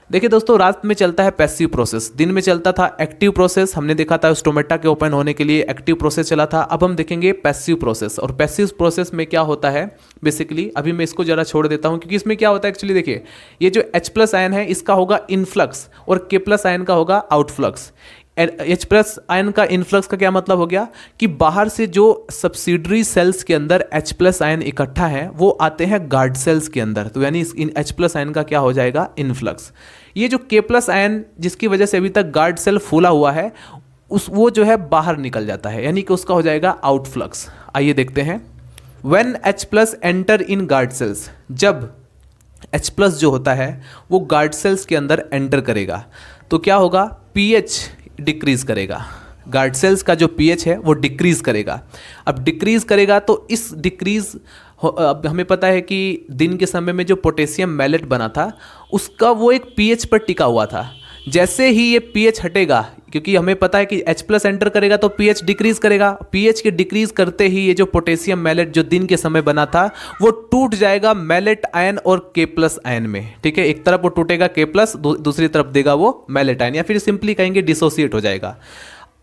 S2: देखिए दोस्तों, रात में चलता है पैसिव प्रोसेस, दिन में चलता था एक्टिव प्रोसेस। हमने देखा था स्टोमेटा के ओपन होने के लिए एक्टिव प्रोसेस चला था। अब हम देखेंगे पैसिव प्रोसेस। और पैसिव प्रोसेस में क्या होता है बेसिकली, अभी मैं इसको जरा छोड़ देता हूं क्योंकि इसमें क्या होता है एक्चुअली, देखिए ये जो H+ आयन है इसका होगा इनफ्लक्स और K+ आयन का होगा आउटफ्लक्स। H+ आयन का इनफ्लक्स का क्या मतलब हो गया कि बाहर से जो सब्सिडरी सेल्स के अंदर H+ आयन इकट्ठा है वो आते हैं गार्ड सेल्स के अंदर, तो यानी इन H+ आयन का क्या हो जाएगा, इनफ्लक्स। ये जो K+ आयन जिसकी वजह से अभी तक गार्ड सेल फूला हुआ है वो जो है बाहर निकल जाता है, यानी कि उसका हो जाएगा आउटफ्लक्स। आइए देखते हैं। When H+ enter in guard sales, जब H+ जो होता है वो गार्ड सेल्स के अंदर एंटर करेगा तो क्या होगा, pH डिक्रीज करेगा। गार्ड सेल्स का जो pH है वो डिक्रीज करेगा। अब डिक्रीज करेगा तो इस डिक्रीज, अब हमें पता है कि दिन के समय में जो पोटेशियम मैलेट बना था उसका वो एक pH पर टिका हुआ था। जैसे ही ये pH हटेगा, क्योंकि हमें पता है कि H+ एंटर करेगा तो pH डिक्रीज करेगा, pH के डिक्रीज करते ही ये जो पोटेशियम मैलेट जो दिन के समय बना था वो टूट जाएगा मैलेट आयन और K+ आयन में। ठीक है, एक तरफ वो टूटेगा K+, दूसरी तरफ देगा वो मैलेट आयन, या फिर सिंपली कहेंगे डिसोसिएट हो जाएगा।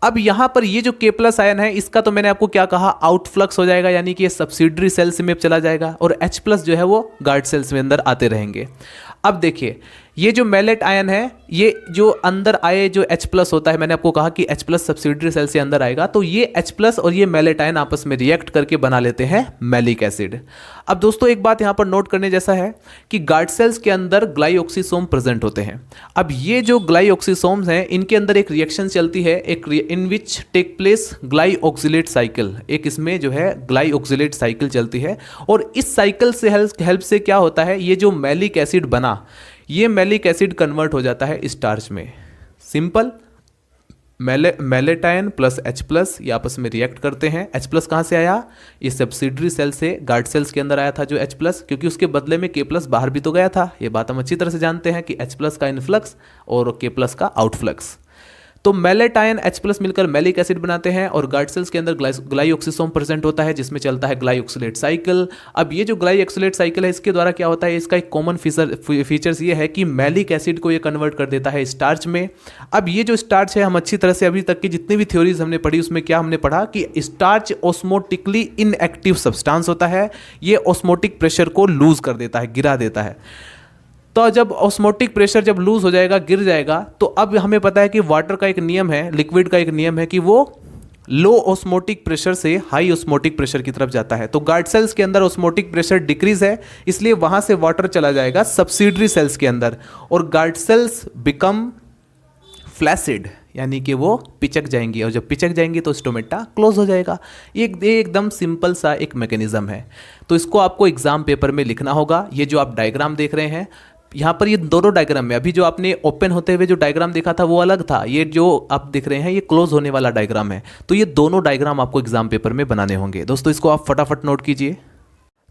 S2: अब यहाँ पर ये जो K+ आयन है इसका तो मैंने आपको क्या कहा, आउटफ्लक्स हो जाएगा, यानी कि ये सब्सिडरी सेल्स में चला जाएगा और H+ जो है वो गार्ड सेल्स में अंदर आते रहेंगे। अब देखिए, ये जो मैलेट आयन है ये जो अंदर आए जो H+ होता है, मैंने आपको कहा कि H+ सब्सिडरी सेल से अंदर आएगा, तो ये H+ और ये मैलेट आयन आपस में रिएक्ट करके बना लेते हैं मैलिक एसिड। अब दोस्तों एक बात यहाँ पर नोट करने जैसा है कि गार्ड सेल्स के अंदर ग्लाइऑक्सीसोम प्रेजेंट होते हैं। अब ये जो ग्लाइऑक्सीसोम्स हैं इनके अंदर एक रिएक्शन चलती है, एक in which take place glyoxylate cycle, एक इसमें जो है ग्लाइऑक्सिलेट साइकिल चलती है। और इस साइकिल से हेल्प से क्या होता है, ये जो मैलिक एसिड बना, ये मैलिक एसिड कन्वर्ट हो जाता है स्टार्च में। Simple, mallet ion plus H+ ये आपस में रिएक्ट करते हैं। H+ कहाँ से आया, ये सब्सिडरी सेल से गार्ड सेल्स के अंदर आया था जो H+, क्योंकि उसके बदले में K+ बाहर भी तो गया था। ये बात हम अच्छी तरह से जानते हैं कि H+ का इनफ्लक्स और K+ का आउटफ्लक्स। तो मैलेट आयन H+ मिलकर मैलिक एसिड बनाते हैं और गार्ड सेल्स के अंदर ग्लाइऑक्सीसोम प्रेजेंट होता है जिसमें चलता है ग्लाइऑक्सिलेट साइकिल। अब ये जो ग्लाइऑक्सिलेट साइकिल है इसके द्वारा क्या होता है, इसका एक कॉमन फीचर्स ये है कि मैलिक एसिड को ये कन्वर्ट कर देता है स्टार्च में। अब ये जो स्टार्च है, हम अच्छी तरह से अभी तक की जितनी भी थ्योरीज हमने पढ़ी उसमें क्या हमने पढ़ा कि स्टार्च ऑस्मोटिकली इनएक्टिव सब्सटेंस होता है, ये ऑस्मोटिक प्रेशर को लूज कर देता है, गिरा देता है। तो जब ऑस्मोटिक प्रेशर जब लूज हो जाएगा, गिर जाएगा, तो अब हमें पता है कि वाटर का एक नियम है, लिक्विड का एक नियम है कि वो लो ऑस्मोटिक प्रेशर से हाई ऑस्मोटिक प्रेशर की तरफ जाता है। तो गार्ड सेल्स के अंदर ऑस्मोटिक प्रेशर डिक्रीज है, इसलिए वहां से वाटर चला जाएगा सब्सिडरी सेल्स के अंदर और गार्ड सेल्स बिकम फ्लैसिड, यानी कि वो पिचक जाएंगी और जब पिचक जाएंगी तो स्टोमेटा क्लोज हो जाएगा। ये एकदम सिंपल सा एक मैकेनिज्म है। तो इसको आपको एग्जाम पेपर में लिखना होगा। ये जो आप डायग्राम देख रहे हैं, यहाँ पर ये दोनों डायग्राम में, अभी जो आपने ओपन होते हुए जो डायग्राम देखा था वो अलग था, ये जो आप दिख रहे हैं ये क्लोज होने वाला डायग्राम है। तो ये दोनों डायग्राम आपको एग्जाम पेपर में बनाने होंगे। दोस्तों इसको आप फटाफट नोट कीजिए।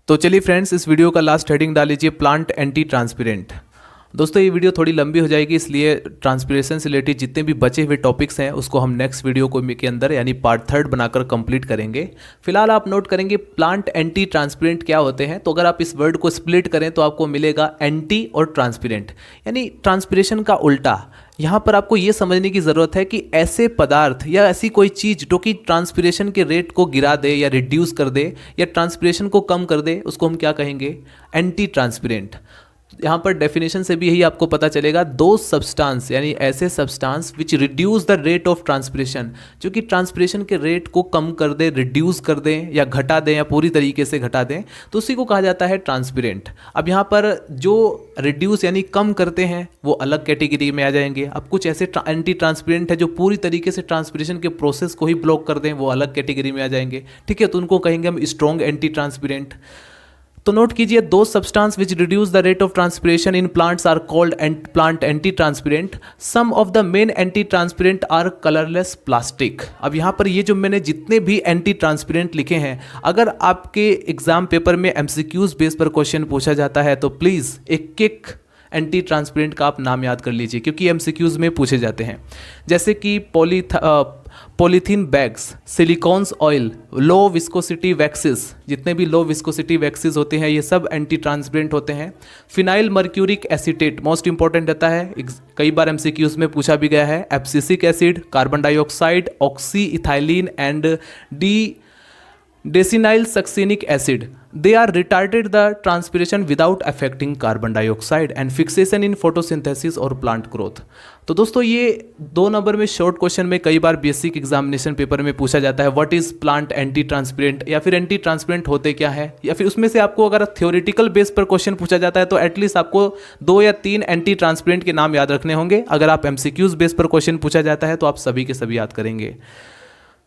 S2: तो चलिए फ्रेंड्स, इस वीडियो का लास्ट हेडिंग डाल लीजिए, प्लांट एंटी ट्रांसपेरेंट। दोस्तों ये वीडियो थोड़ी लंबी हो जाएगी, इसलिए ट्रांसपिरेशन से रिलेटेड जितने भी बचे हुए टॉपिक्स हैं उसको हम नेक्स्ट वीडियो के अंदर यानी पार्ट 3 बनाकर कंप्लीट करेंगे। फिलहाल आप नोट करेंगे प्लांट एंटी ट्रांसपेरेंट क्या होते हैं। तो अगर आप इस वर्ड को स्प्लिट करें तो आपको मिलेगा एंटी और ट्रांसपेरेंट, यानी ट्रांसपिरेशन का उल्टा। यहाँ पर आपको ये समझने की ज़रूरत है कि ऐसे पदार्थ या ऐसी कोई चीज़ जो कि ट्रांसपिरेशन के रेट को गिरा दे या रिड्यूस कर दे या ट्रांसपिरेशन को कम कर दे, उसको हम क्या कहेंगे, एंटी ट्रांसपेरेंट। यहाँ पर डेफिनेशन से भी यही आपको पता चलेगा, दो सब्सटेंस यानी ऐसे substance which reduce the rate of transpiration, जो कि ट्रांसपिरेशन के रेट को कम कर दे, रिड्यूस कर दें या घटा दें या पूरी तरीके से घटा दें, तो उसी को कहा जाता है ट्रांसपेरेंट। अब यहाँ पर जो रिड्यूस यानी कम करते हैं वो अलग कैटेगरी में आ जाएंगे। अब कुछ ऐसे एंटी ट्रांसपेरेंट है जो पूरी तरीके से ट्रांसपिरेशन के प्रोसेस को ही ब्लॉक कर दें, वो अलग कैटेगरी में आ जाएंगे। ठीक है, तो उनको कहेंगे हम स्ट्रॉन्ग एंटी ट्रांसपेरेंट। तो नोट कीजिए, दो substance which reduce the rate of transpiration in plants are called plant anti transpirant. Some of the main anti transpirant are colourless plastic. अब यहाँ पर ये जो मैंने जितने भी एंटी ट्रांसपेरेंट लिखे हैं, अगर आपके एग्जाम पेपर में एमसीक्यूज बेस पर क्वेश्चन पूछा जाता है तो प्लीज़ एक एंटी ट्रांसपेरेंट का आप नाम याद कर लीजिए, क्योंकि एमसीक्यूज में पूछे जाते हैं। जैसे कि polythene bags, silicones oil, low viscosity waxes, जितने भी लो विस्कोसिटी वैक्सेस होते हैं ये सब एंटी ट्रांसपेरेंट होते हैं। Phenyl mercuric acetate most important रहता है, कई बार एमसीक्यूज में पूछा भी गया है। Abscisic acid, carbon dioxide, oxy ethylene and decenyl succinic acid, they are retarded the transpiration without affecting carbon dioxide and fixation in photosynthesis और plant growth। तो दोस्तों ये 2 नंबर में शॉर्ट क्वेश्चन में कई बार बेसिक एग्जामिनेशन पेपर में पूछा जाता है, what is plant anti transparent, या फिर एंटी ट्रांसपेरेंट होते क्या है, या फिर उसमें से आपको अगर थ्योरेटिकल बेस पर क्वेश्चन पूछा जाता है तो एटलीस्ट आपको 2 या 3 एंटी ट्रांसपेरेंट के नाम याद रखने होंगे। अगर आप एमसीक्यूज बेस पर क्वेश्चन पूछा जाता है तो आप सभी के सभी याद करेंगे।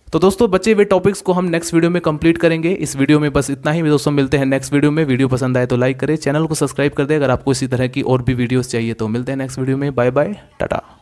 S2: तो दोस्तों बचे हुए टॉपिक्स को हम नेक्स्ट वीडियो में कंप्लीट करेंगे। इस वीडियो में बस इतना ही। दोस्तों मिलते हैं नेक्स्ट वीडियो में। वीडियो पसंद आए तो लाइक करें, चैनल को सब्सक्राइब कर दें। अगर आपको इसी तरह की और भी वीडियोस चाहिए तो मिलते हैं नेक्स्ट वीडियो में। Bye bye, Tata.